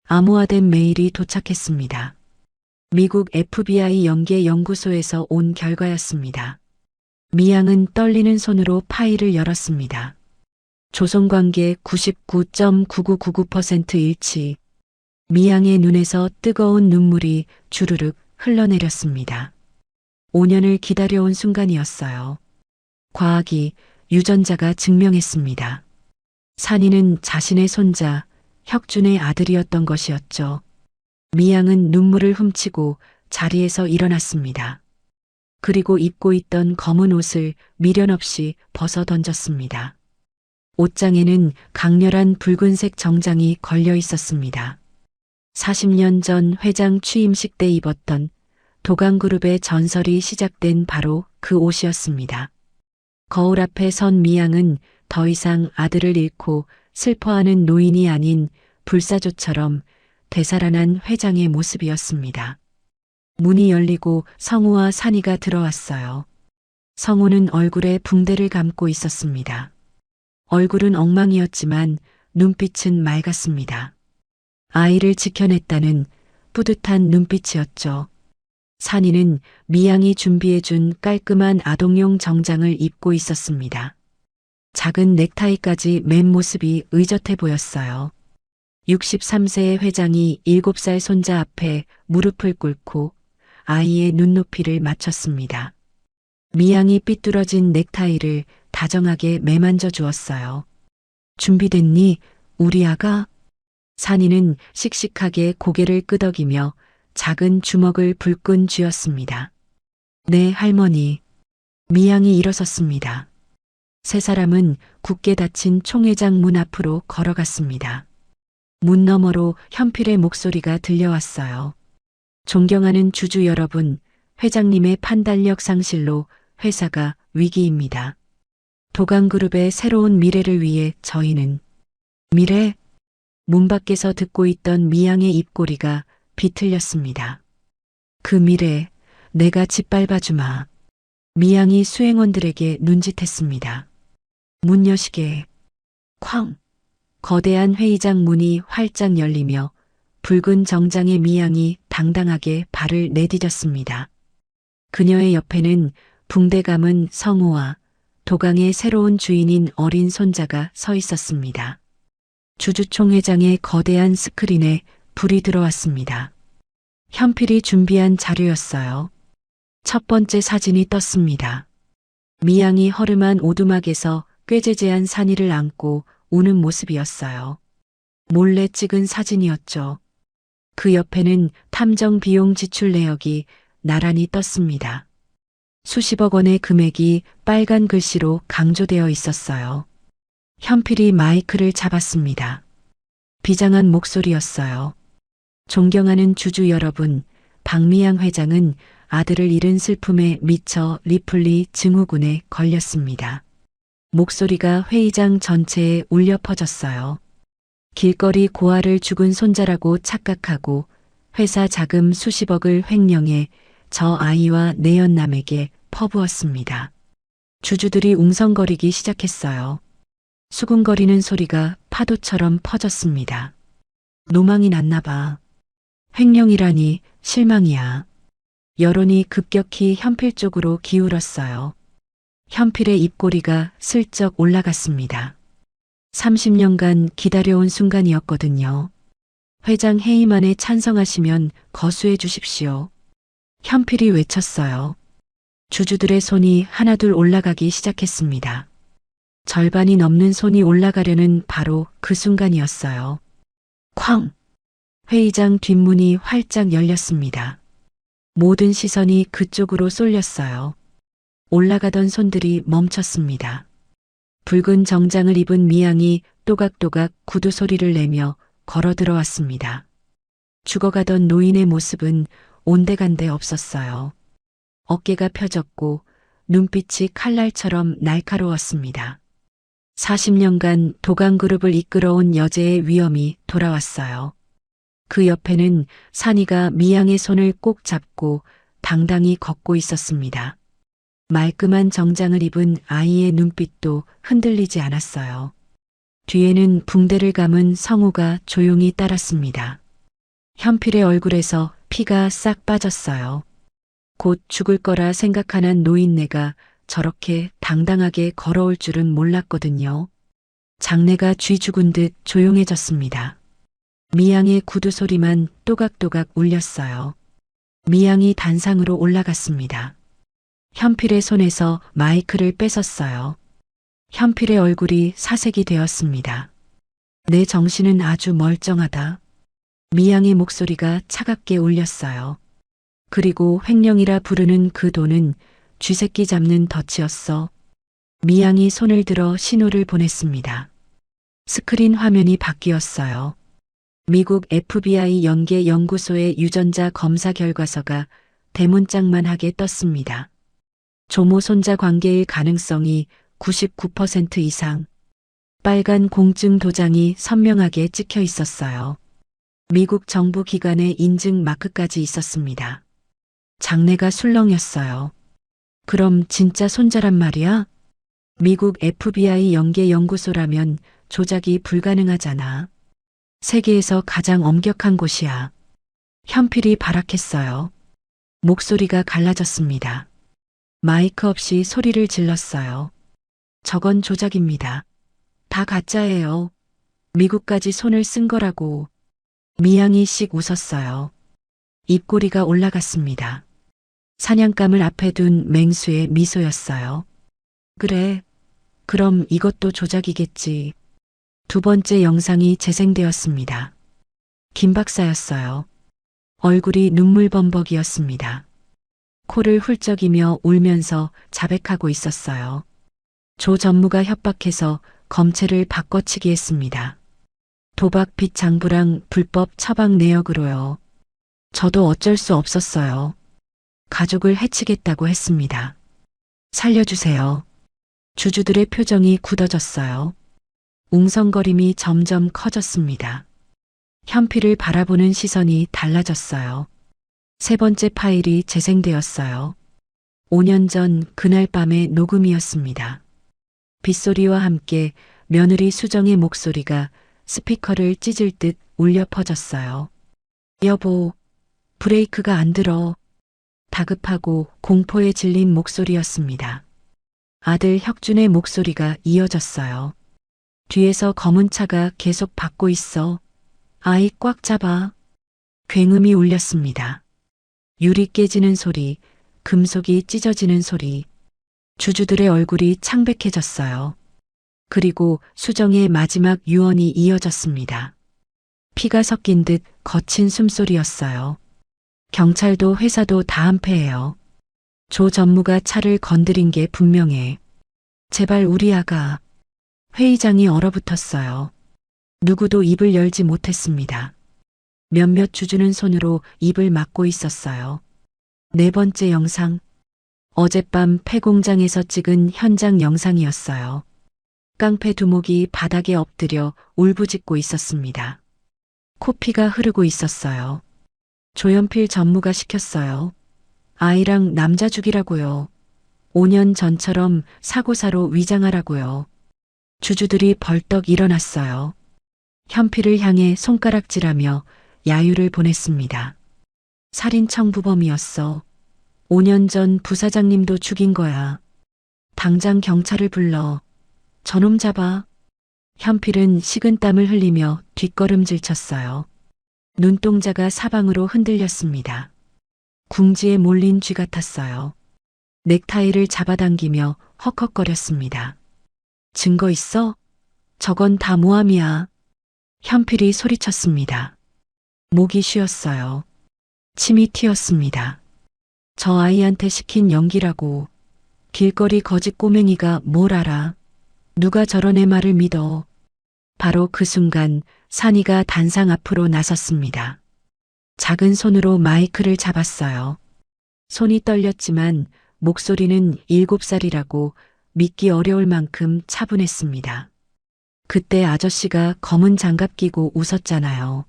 암호화된 메일이 도착했습니다. 미국 FBI 연계연구소에서 온 결과였습니다. 미양은 떨리는 손으로 파일을 열었습니다. 조선관계 99.9999% 일치. 미양의 눈에서 뜨거운 눈물이 주르륵 흘러내렸습니다. 5년을 기다려온 순간이었어요. 과학이, 유전자가 증명했습니다. 산이는 자신의 손자, 혁준의 아들이었던 것이었죠. 미양은 눈물을 훔치고 자리에서 일어났습니다. 그리고 입고 있던 검은 옷을 미련 없이 벗어 던졌습니다. 옷장에는 강렬한 붉은색 정장이 걸려 있었습니다. 40년 전 회장 취임식 때 입었던 도강그룹의 전설이 시작된 바로 그 옷이었습니다. 거울 앞에 선 미양은 더 이상 아들을 잃고 슬퍼하는 노인이 아닌 불사조처럼 되살아난 회장의 모습이었습니다. 문이 열리고 성우와 산이가 들어왔어요. 성우는 얼굴에 붕대를 감고 있었습니다. 얼굴은 엉망이었지만 눈빛은 맑았습니다. 아이를 지켜냈다는 뿌듯한 눈빛이었죠. 산이는 미양이 준비해준 깔끔한 아동용 정장을 입고 있었습니다. 작은 넥타이까지 맨 모습이 의젓해 보였어요. 63세의 회장이 7살 손자 앞에 무릎을 꿇고 아이의 눈높이를 맞췄습니다. 미양이 삐뚤어진 넥타이를 다정하게 매만져 주었어요. 준비됐니, 우리 아가? 산이는 씩씩하게 고개를 끄덕이며 작은 주먹을 불끈 쥐었습니다. 네, 할머니. 미양이 일어섰습니다. 세 사람은 굳게 닫힌 총회장 문 앞으로 걸어갔습니다. 문 너머로 현필의 목소리가 들려왔어요. 존경하는 주주 여러분, 회장님의 판단력 상실로 회사가 위기입니다. 도강그룹의 새로운 미래를 위해 저희는 미래? 문 밖에서 듣고 있던 미양의 입꼬리가 비틀렸습니다. 그 미래, 내가 짓밟아주마. 미양이 수행원들에게 눈짓했습니다. 문 여시게. 쾅. 거대한 회의장 문이 활짝 열리며 붉은 정장의 미양이 당당하게 발을 내디뎠습니다. 그녀의 옆에는 붕대 감은 성우와 도강의 새로운 주인인 어린 손자가 서 있었습니다. 주주총회장의 거대한 스크린에 불이 들어왔습니다. 현필이 준비한 자료였어요. 첫 번째 사진이 떴습니다. 미양이 허름한 오두막에서 꾀재재한 산이를 안고 우는 모습이었어요. 몰래 찍은 사진이었죠. 그 옆에는 탐정 비용 지출 내역이 나란히 떴습니다. 수십억 원의 금액이 빨간 글씨로 강조되어 있었어요. 현필이 마이크를 잡았습니다. 비장한 목소리였어요. 존경하는 주주 여러분, 박미양 회장은 아들을 잃은 슬픔에 미쳐 리플리 증후군에 걸렸습니다. 목소리가 회의장 전체에 울려 퍼졌어요. 길거리 고아를 죽은 손자라고 착각하고 회사 자금 수십억을 횡령해 저 아이와 내연남에게 퍼부었습니다. 주주들이 웅성거리기 시작했어요. 수군거리는 소리가 파도처럼 퍼졌습니다. 노망이 났나 봐. 횡령이라니 실망이야. 여론이 급격히 현필 쪽으로 기울었어요. 현필의 입꼬리가 슬쩍 올라갔습니다. 30년간 기다려온 순간이었거든요. 회장 해임안에 찬성하시면 거수해 주십시오. 현필이 외쳤어요. 주주들의 손이 하나둘 올라가기 시작했습니다. 절반이 넘는 손이 올라가려는 바로 그 순간이었어요. 쾅! 회의장 뒷문이 활짝 열렸습니다. 모든 시선이 그쪽으로 쏠렸어요. 올라가던 손들이 멈췄습니다. 붉은 정장을 입은 미양이 또각또각 구두 소리를 내며 걸어 들어왔습니다. 죽어가던 노인의 모습은 온데간데 없었어요. 어깨가 펴졌고 눈빛이 칼날처럼 날카로웠습니다. 40년간 도강그룹을 이끌어온 여제의 위엄이 돌아왔어요. 그 옆에는 산이가 미양의 손을 꼭 잡고 당당히 걷고 있었습니다. 말끔한 정장을 입은 아이의 눈빛도 흔들리지 않았어요. 뒤에는 붕대를 감은 성우가 조용히 따랐습니다. 현필의 얼굴에서 피가 싹 빠졌어요. 곧 죽을 거라 생각하는 노인네가 저렇게 당당하게 걸어올 줄은 몰랐거든요. 장내가 쥐 죽은 듯 조용해졌습니다. 미양의 구두 소리만 또각또각 울렸어요. 미양이 단상으로 올라갔습니다. 현필의 손에서 마이크를 뺏었어요. 현필의 얼굴이 사색이 되었습니다. 내 정신은 아주 멀쩡하다. 미양의 목소리가 차갑게 울렸어요. 그리고 횡령이라 부르는 그 돈은 쥐새끼 잡는 덫이었어. 미양이 손을 들어 신호를 보냈습니다. 스크린 화면이 바뀌었어요. 미국 FBI 연계 연구소의 유전자 검사 결과서가 대문짝만하게 떴습니다. 조모 손자 관계일 가능성이 99% 이상. 빨간 공증 도장이 선명하게 찍혀 있었어요. 미국 정부 기관의 인증 마크까지 있었습니다. 장내가 술렁였어요. 그럼 진짜 손자란 말이야? 미국 FBI 연계 연구소라면 조작이 불가능하잖아. 세계에서 가장 엄격한 곳이야. 현필이 발악했어요. 목소리가 갈라졌습니다. 마이크 없이 소리를 질렀어요. 저건 조작입니다. 다 가짜예요. 미국까지 손을 쓴 거라고. 미양이 씩 웃었어요. 입꼬리가 올라갔습니다. 사냥감을 앞에 둔 맹수의 미소였어요. 그래. 그럼 이것도 조작이겠지. 두 번째 영상이 재생되었습니다. 김 박사였어요. 얼굴이 눈물범벅이었습니다. 코를 훌쩍이며 울면서 자백하고 있었어요. 조 전무가 협박해서 검체를 바꿔치기 했습니다. 도박 빚 장부랑 불법 처방 내역으로요. 저도 어쩔 수 없었어요. 가족을 해치겠다고 했습니다. 살려주세요. 주주들의 표정이 굳어졌어요. 웅성거림이 점점 커졌습니다. 현필을 바라보는 시선이 달라졌어요. 세 번째 파일이 재생되었어요. 5년 전 그날 밤의 녹음이었습니다. 빗소리와 함께 며느리 수정의 목소리가 스피커를 찢을 듯 울려 퍼졌어요. 여보, 브레이크가 안 들어. 다급하고 공포에 질린 목소리였습니다. 아들 혁준의 목소리가 이어졌어요. 뒤에서 검은 차가 계속 받고 있어. 아이 꽉 잡아. 굉음이 울렸습니다. 유리 깨지는 소리, 금속이 찢어지는 소리. 주주들의 얼굴이 창백해졌어요. 그리고 수정의 마지막 유언이 이어졌습니다. 피가 섞인 듯 거친 숨소리였어요. 경찰도 회사도 다 한패예요. 조 전무가 차를 건드린 게 분명해. 제발 우리 아가. 회의장이 얼어붙었어요. 누구도 입을 열지 못했습니다. 몇몇 주주는 손으로 입을 막고 있었어요. 네 번째 영상. 어젯밤 폐공장에서 찍은 현장 영상이었어요. 깡패 두목이 바닥에 엎드려 울부짖고 있었습니다. 코피가 흐르고 있었어요. 조연필 전무가 시켰어요. 아이랑 남자 죽이라고요. 5년 전처럼 사고사로 위장하라고요. 주주들이 벌떡 일어났어요. 현필을 향해 손가락질하며 야유를 보냈습니다. 살인 청부범이었어. 5년 전 부사장님도 죽인 거야. 당장 경찰을 불러. 저놈 잡아. 현필은 식은땀을 흘리며 뒷걸음질 쳤어요. 눈동자가 사방으로 흔들렸습니다. 궁지에 몰린 쥐 같았어요. 넥타이를 잡아당기며 헉헉거렸습니다. 증거 있어? 저건 다 모함이야. 현필이 소리쳤습니다. 목이 쉬었어요. 침이 튀었습니다. 저 아이한테 시킨 연기라고. 길거리 거짓 꼬맹이가 뭘 알아. 누가 저런 애 말을 믿어. 바로 그 순간 산이가 단상 앞으로 나섰습니다. 작은 손으로 마이크를 잡았어요. 손이 떨렸지만 목소리는 7살이라고 믿기 어려울 만큼 차분했습니다. 그때 아저씨가 검은 장갑 끼고 웃었잖아요.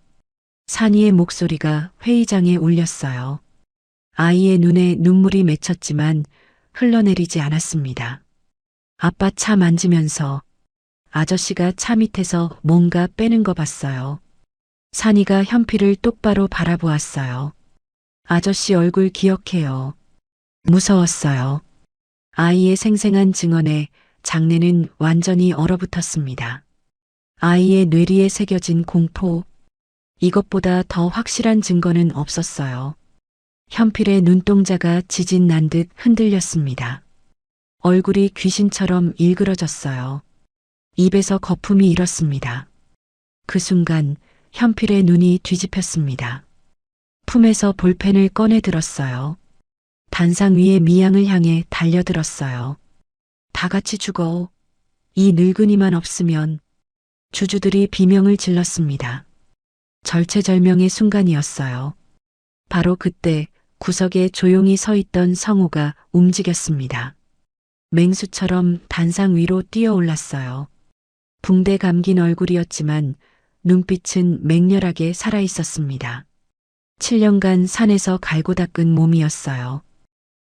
산이의 목소리가 회의장에 울렸어요. 아이의 눈에 눈물이 맺혔지만 흘러내리지 않았습니다. 아빠 차 만지면서 아저씨가 차 밑에서 뭔가 빼는 거 봤어요. 산이가 현필을 똑바로 바라보았어요. 아저씨 얼굴 기억해요. 무서웠어요. 아이의 생생한 증언에 장내는 완전히 얼어붙었습니다. 아이의 뇌리에 새겨진 공포. 이것보다 더 확실한 증거는 없었어요. 현필의 눈동자가 지진 난 듯 흔들렸습니다. 얼굴이 귀신처럼 일그러졌어요. 입에서 거품이 일었습니다. 그 순간 현필의 눈이 뒤집혔습니다. 품에서 볼펜을 꺼내 들었어요. 단상 위에 미양을 향해 달려들었어요. 다 같이 죽어. 이 늙은이만 없으면. 주주들이 비명을 질렀습니다. 절체절명의 순간이었어요. 바로 그때 구석에 조용히 서 있던 성우가 움직였습니다. 맹수처럼 단상 위로 뛰어올랐어요. 붕대 감긴 얼굴이었지만 눈빛은 맹렬하게 살아있었습니다. 7년간 산에서 갈고 닦은 몸이었어요.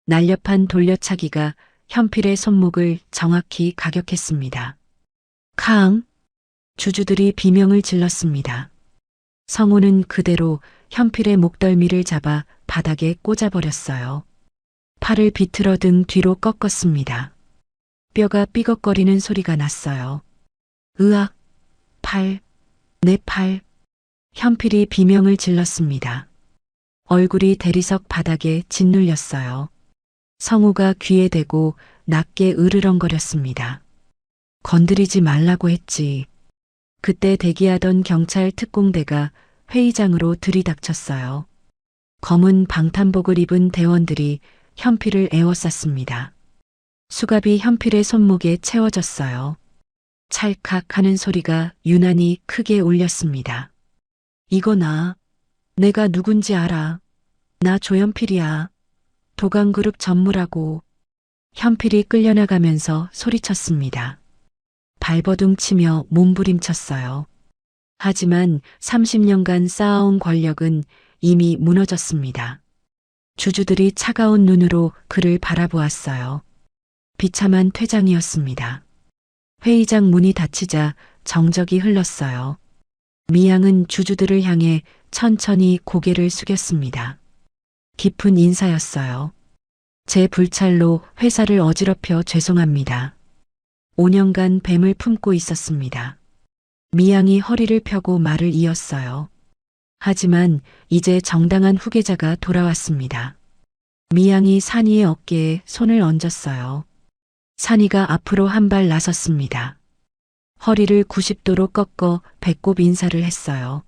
날렵한 돌려차기가 현필의 손목을 정확히 가격했습니다. 캉! 주주들이 비명을 질렀습니다. 성우는 그대로 현필의 목덜미를 잡아 바닥에 꽂아버렸어요. 팔을 비틀어 등 뒤로 꺾었습니다. 뼈가 삐걱거리는 소리가 났어요. 으악! 팔! 내 팔! 현필이 비명을 질렀습니다. 얼굴이 대리석 바닥에 짓눌렸어요. 성우가 귀에 대고 낮게 으르렁거렸습니다. 건드리지 말라고 했지. 그때 대기하던 경찰 특공대가 회의장으로 들이닥쳤어요. 검은 방탄복을 입은 대원들이 현필을 에워쌌습니다. 수갑이 현필의 손목에 채워졌어요. 찰칵 하는 소리가 유난히 크게 울렸습니다. 이거 내가 누군지 알아. 나 조연필이야. 도강그룹 전무라고. 현필이 끌려나가면서 소리쳤습니다. 발버둥 치며 몸부림쳤어요. 하지만 30년간 쌓아온 권력은 이미 무너졌습니다. 주주들이 차가운 눈으로 그를 바라보았어요. 비참한 퇴장이었습니다. 회의장 문이 닫히자 정적이 흘렀어요. 미양은 주주들을 향해 천천히 고개를 숙였습니다. 깊은 인사였어요. 제 불찰로 회사를 어지럽혀 죄송합니다. 5년간 뱀을 품고 있었습니다. 미양이 허리를 펴고 말을 이었어요. 하지만 이제 정당한 후계자가 돌아왔습니다. 미양이 산이의 어깨에 손을 얹었어요. 산이가 앞으로 한 발 나섰습니다. 허리를 90도로 꺾어 배꼽 인사를 했어요.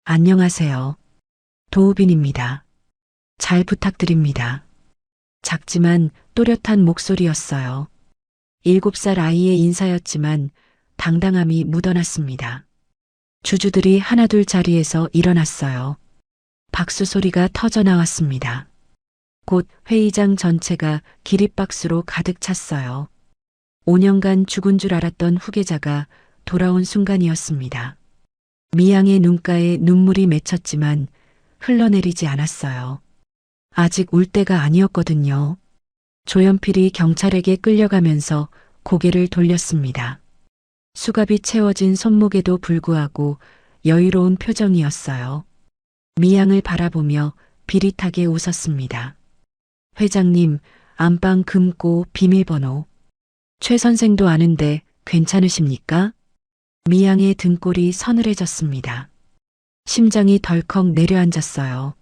안녕하세요. 도우빈입니다. 잘 부탁드립니다. 작지만 또렷한 목소리였어요. 7살 아이의 인사였지만 당당함이 묻어났습니다. 주주들이 하나둘 자리에서 일어났어요. 박수 소리가 터져 나왔습니다. 곧 회의장 전체가 기립박수로 가득 찼어요. 5년간 죽은 줄 알았던 후계자가 돌아온 순간이었습니다. 미양의 눈가에 눈물이 맺혔지만 흘러내리지 않았어요. 아직 울 때가 아니었거든요. 조연필이 경찰에게 끌려가면서 고개를 돌렸습니다. 수갑이 채워진 손목에도 불구하고 여유로운 표정이었어요. 미양을 바라보며 비릿하게 웃었습니다. 회장님, 안방 금고 비밀번호. 최 선생도 아는데 괜찮으십니까? 미양의 등골이 서늘해졌습니다. 심장이 덜컥 내려앉았어요.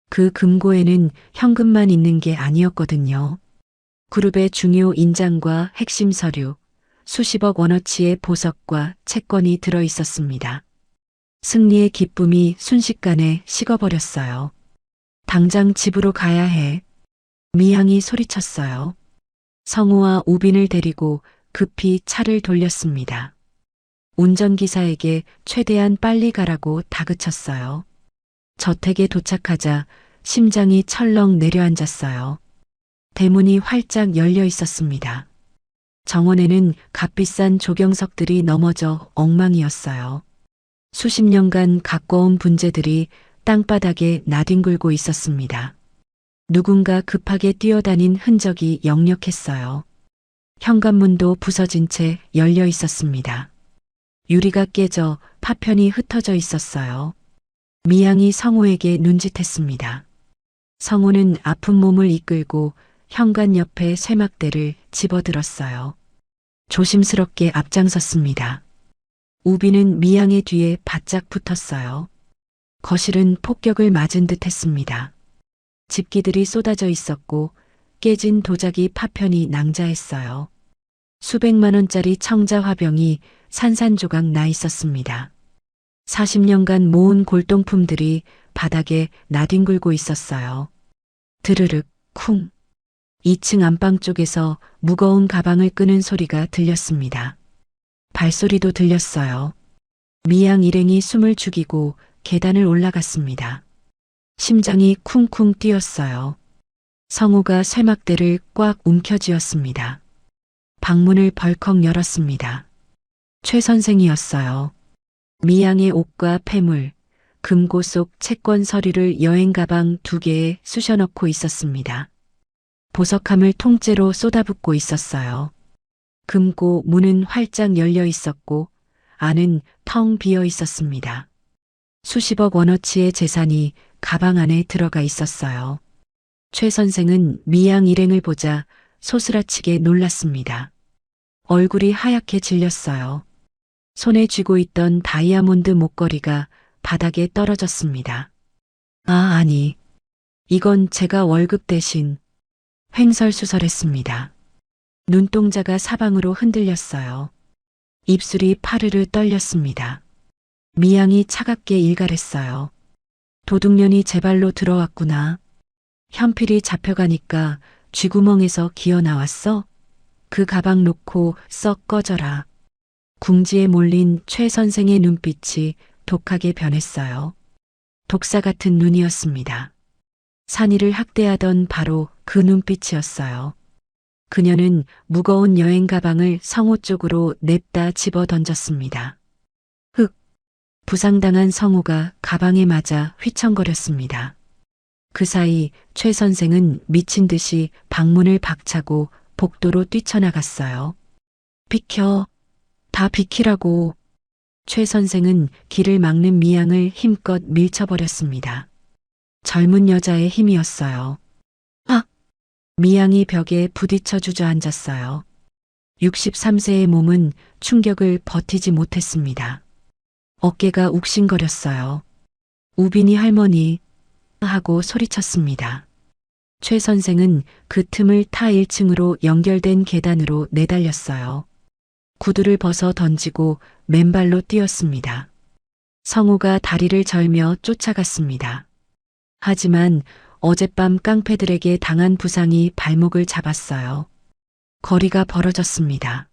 그 금고에는 현금만 있는 게 아니었거든요. 그룹의 중요 인장과 핵심 서류, 수십억 원어치의 보석과 채권이 들어 있었습니다. 승리의 기쁨이 순식간에 식어버렸어요. 당장 집으로 가야 해. 미양이 소리쳤어요. 성우와 우빈을 데리고 급히 차를 돌렸습니다. 운전기사에게 최대한 빨리 가라고 다그쳤어요. 저택에 도착하자 심장이 철렁 내려앉았어요. 대문이 활짝 열려 있었습니다. 정원에는 값비싼 조경석들이 넘어져 엉망이었어요. 수십 년간 가꿔온 분재들이 땅바닥에 나뒹굴고 있었습니다. 누군가 급하게 뛰어다닌 흔적이 역력했어요. 현관문도 부서진 채 열려 있었습니다. 유리가 깨져 파편이 흩어져 있었어요. 미양이 성우에게 눈짓했습니다. 성우는 아픈 몸을 이끌고 현관 옆에 쇠막대를 집어들었어요. 조심스럽게 앞장섰습니다. 우비는 미양의 뒤에 바짝 붙었어요. 거실은 폭격을 맞은 듯 했습니다. 집기들이 쏟아져 있었고 깨진 도자기 파편이 낭자했어요. 수백만 원짜리 청자 화병이 산산조각 나 있었습니다. 40년간 모은 골동품들이 바닥에 나뒹굴고 있었어요. 드르륵 쿵. 2층 안방 쪽에서 무거운 가방을 끄는 소리가 들렸습니다. 발소리도 들렸어요. 미양 일행이 숨을 죽이고 계단을 올라갔습니다. 심장이 쿵쿵 뛰었어요. 성우가 쇠막대를 꽉 움켜쥐었습니다. 방문을 벌컥 열었습니다. 최 선생이었어요. 미양의 옷과 폐물, 금고 속 채권 서류를 여행 가방 2개에 쑤셔넣고 있었습니다. 보석함을 통째로 쏟아붓고 있었어요. 금고 문은 활짝 열려 있었고 안은 텅 비어 있었습니다. 수십억 원어치의 재산이 가방 안에 들어가 있었어요. 최 선생은 미양 일행을 보자 소스라치게 놀랐습니다. 얼굴이 하얗게 질렸어요. 손에 쥐고 있던 다이아몬드 목걸이가 바닥에 떨어졌습니다. 아니. 이건 제가 월급 대신 횡설수설했습니다. 눈동자가 사방으로 흔들렸어요. 입술이 파르르 떨렸습니다. 미양이 차갑게 일갈했어요. 도둑년이 제 발로 들어왔구나. 현필이 잡혀가니까 쥐구멍에서 기어 나왔어? 그 가방 놓고 썩 꺼져라. 궁지에 몰린 최 선생의 눈빛이 독하게 변했어요. 독사 같은 눈이었습니다. 산이를 학대하던 바로 그 눈빛이었어요. 그녀는 무거운 여행 가방을 성우 쪽으로 냅다 집어 던졌습니다. 흑! 부상당한 성우가 가방에 맞아 휘청거렸습니다. 그 사이 최 선생은 미친 듯이 방문을 박차고 복도로 뛰쳐나갔어요. 비켜! 다 비키라고! 최 선생은 길을 막는 미양을 힘껏 밀쳐버렸습니다. 젊은 여자의 힘이었어요. 미양이 벽에 부딪혀 주저앉았어요. 63세의 몸은 충격을 버티지 못했습니다. 어깨가 욱신거렸어요. 우빈이 할머니 하고 소리쳤습니다. 최 선생은 그 틈을 타 1층으로 연결된 계단으로 내달렸어요. 구두를 벗어 던지고 맨발로 뛰었습니다. 성우가 다리를 절며 쫓아갔습니다. 하지만 어젯밤 깡패들에게 당한 부상이 발목을 잡았어요. 거리가 벌어졌습니다.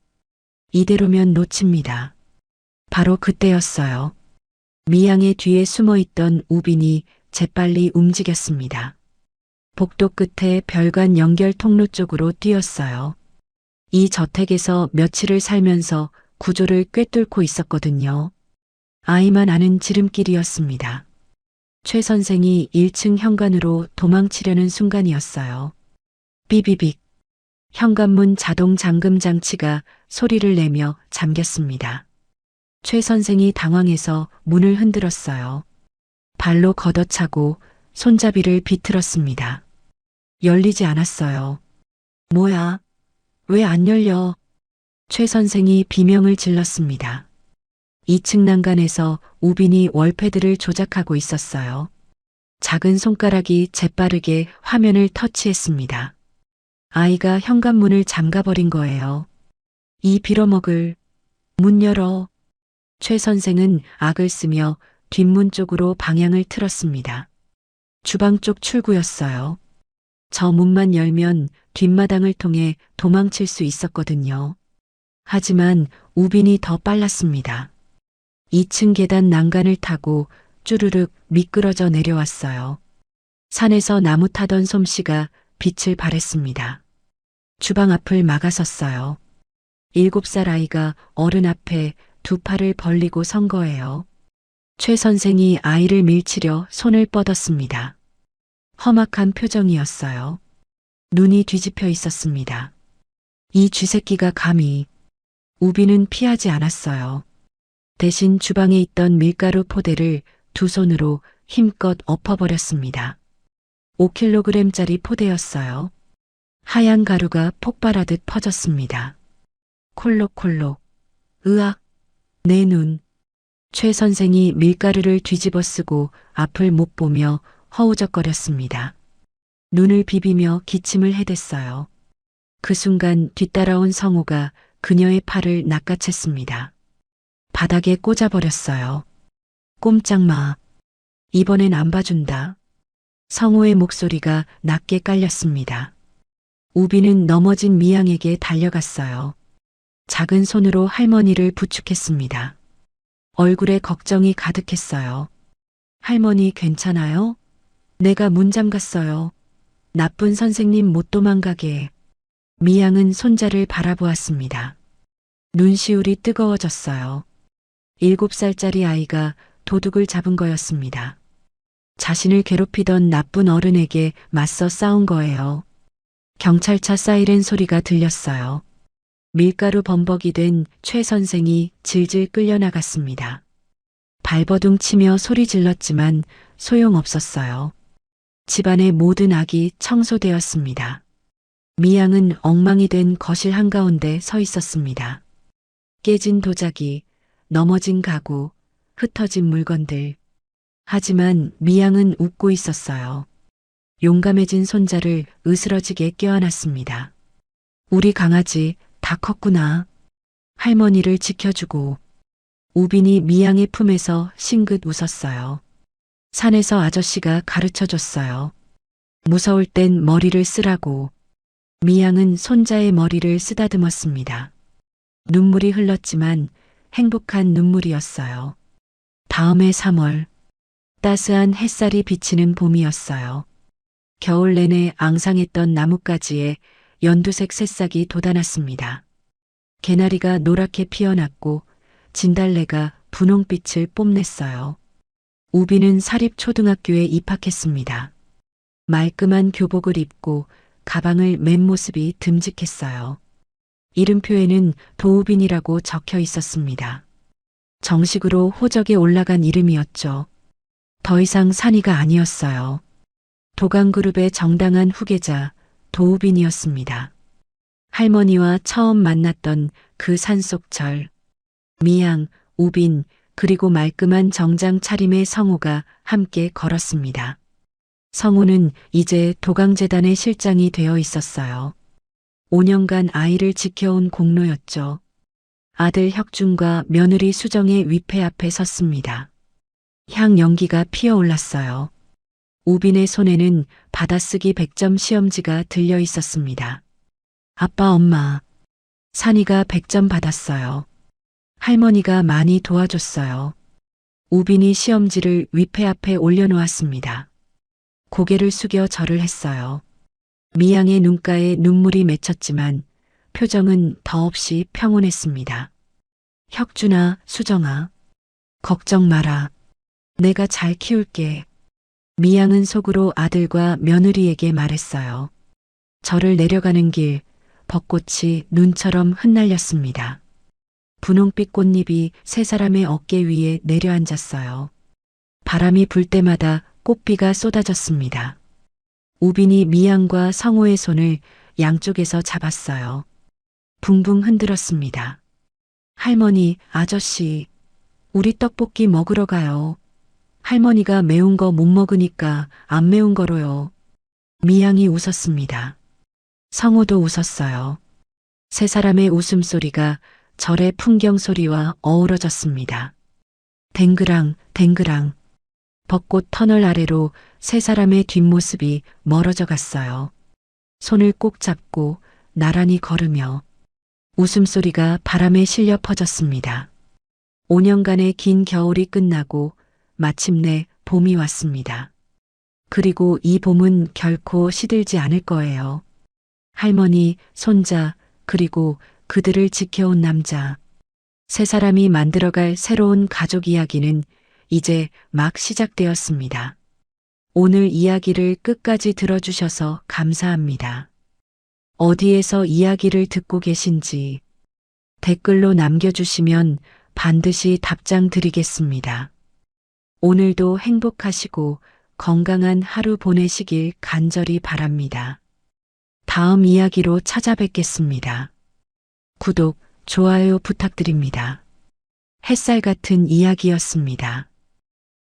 이대로면 놓칩니다. 바로 그때였어요. 미양의 뒤에 숨어있던 우빈이 재빨리 움직였습니다. 복도 끝에 별관 연결 통로 쪽으로 뛰었어요. 이 저택에서 며칠을 살면서 구조를 꿰뚫고 있었거든요. 아이만 아는 지름길이었습니다. 최 선생이 1층 현관으로 도망치려는 순간이었어요. 삐비빅. 현관문 자동 잠금 장치가 소리를 내며 잠겼습니다. 최 선생이 당황해서 문을 흔들었어요. 발로 걷어차고 손잡이를 비틀었습니다. 열리지 않았어요. 뭐야? 왜 안 열려? 최 선생이 비명을 질렀습니다. 2층 난간에서 우빈이 월패드를 조작하고 있었어요. 작은 손가락이 재빠르게 화면을 터치했습니다. 아이가 현관문을 잠가버린 거예요. 이 빌어먹을. 문 열어. 최 선생은 악을 쓰며 뒷문 쪽으로 방향을 틀었습니다. 주방 쪽 출구였어요. 저 문만 열면 뒷마당을 통해 도망칠 수 있었거든요. 하지만 우빈이 더 빨랐습니다. 2층 계단 난간을 타고 쭈르륵 미끄러져 내려왔어요. 산에서 나무 타던 솜씨가 빛을 발했습니다. 주방 앞을 막아섰어요. 7살 아이가 어른 앞에 두 팔을 벌리고 선 거예요. 최 선생이 아이를 밀치려 손을 뻗었습니다. 험악한 표정이었어요. 눈이 뒤집혀 있었습니다. 이 쥐새끼가 감히. 우빈은 피하지 않았어요. 대신 주방에 있던 밀가루 포대를 두 손으로 힘껏 엎어버렸습니다. 5kg짜리 포대였어요. 하얀 가루가 폭발하듯 퍼졌습니다. 콜록콜록. 으악. 내 눈. 최 선생이 밀가루를 뒤집어 쓰고 앞을 못 보며 허우적거렸습니다. 눈을 비비며 기침을 해댔어요. 그 순간 뒤따라온 성우가 그녀의 팔을 낚아챘습니다. 바닥에 꽂아버렸어요. 꼼짝 마. 이번엔 안 봐준다. 성우의 목소리가 낮게 깔렸습니다. 우빈은 넘어진 미양에게 달려갔어요. 작은 손으로 할머니를 부축했습니다. 얼굴에 걱정이 가득했어요. 할머니 괜찮아요? 내가 문 잠갔어요. 나쁜 선생님 못 도망가게. 미양은 손자를 바라보았습니다. 눈시울이 뜨거워졌어요. 7살짜리 아이가 도둑을 잡은 거였습니다. 자신을 괴롭히던 나쁜 어른에게 맞서 싸운 거예요. 경찰차 사이렌 소리가 들렸어요. 밀가루 범벅이 된 최 선생이 질질 끌려나갔습니다. 발버둥 치며 소리 질렀지만 소용없었어요. 집안의 모든 악이 청소되었습니다. 미양은 엉망이 된 거실 한가운데 서 있었습니다. 깨진 도자기, 넘어진 가구, 흩어진 물건들. 하지만 미양은 웃고 있었어요. 용감해진 손자를 으스러지게 껴안았습니다. 우리 강아지 다 컸구나. 할머니를 지켜주고. 우빈이 미양의 품에서 싱긋 웃었어요. 산에서 아저씨가 가르쳐줬어요. 무서울 땐 머리를 쓰라고. 미양은 손자의 머리를 쓰다듬었습니다. 눈물이 흘렀지만 행복한 눈물이었어요. 다음해 3월. 따스한 햇살이 비치는 봄이었어요. 겨울 내내 앙상했던 나뭇가지에 연두색 새싹이 돋아났습니다. 개나리가 노랗게 피어났고 진달래가 분홍빛을 뽐냈어요. 우빈은 사립초등학교에 입학했습니다. 말끔한 교복을 입고 가방을 맨 모습이 듬직했어요. 이름표에는 도우빈이라고 적혀 있었습니다. 정식으로 호적에 올라간 이름이었죠. 더 이상 산이가 아니었어요. 도강그룹의 정당한 후계자 도우빈이었습니다. 할머니와 처음 만났던 그 산속철. 미양, 우빈, 그리고 말끔한 정장 차림의 성우가 함께 걸었습니다. 성우는 이제 도강재단의 실장이 되어 있었어요. 5년간 아이를 지켜온 공로였죠. 아들 혁준과 며느리 수정의 위패 앞에 섰습니다. 향 연기가 피어올랐어요. 우빈의 손에는 받아쓰기 100점 시험지가 들려 있었습니다. 아빠, 엄마. 산이가 100점 받았어요. 할머니가 많이 도와줬어요. 우빈이 시험지를 위패 앞에 올려놓았습니다. 고개를 숙여 절을 했어요. 미양의 눈가에 눈물이 맺혔지만 표정은 더없이 평온했습니다. 혁준아, 수정아. 걱정 마라. 내가 잘 키울게. 미양은 속으로 아들과 며느리에게 말했어요. 절을 내려가는 길, 벚꽃이 눈처럼 흩날렸습니다. 분홍빛 꽃잎이 세 사람의 어깨 위에 내려앉았어요. 바람이 불 때마다 꽃비가 쏟아졌습니다. 우빈이 미양과 성호의 손을 양쪽에서 잡았어요. 붕붕 흔들었습니다. 할머니, 아저씨, 우리 떡볶이 먹으러 가요. 할머니가 매운 거 못 먹으니까 안 매운 거로요. 미양이 웃었습니다. 성호도 웃었어요. 세 사람의 웃음소리가 절의 풍경 소리와 어우러졌습니다. 댕그랑, 댕그랑. 벚꽃 터널 아래로 세 사람의 뒷모습이 멀어져 갔어요. 손을 꼭 잡고 나란히 걸으며 웃음소리가 바람에 실려 퍼졌습니다. 5년간의 긴 겨울이 끝나고 마침내 봄이 왔습니다. 그리고 이 봄은 결코 시들지 않을 거예요. 할머니, 손자, 그리고 그들을 지켜온 남자. 세 사람이 만들어갈 새로운 가족 이야기는 이제 막 시작되었습니다. 오늘 이야기를 끝까지 들어주셔서 감사합니다. 어디에서 이야기를 듣고 계신지 댓글로 남겨주시면 반드시 답장 드리겠습니다. 오늘도 행복하시고 건강한 하루 보내시길 간절히 바랍니다. 다음 이야기로 찾아뵙겠습니다. 구독, 좋아요 부탁드립니다. 햇살 같은 이야기였습니다.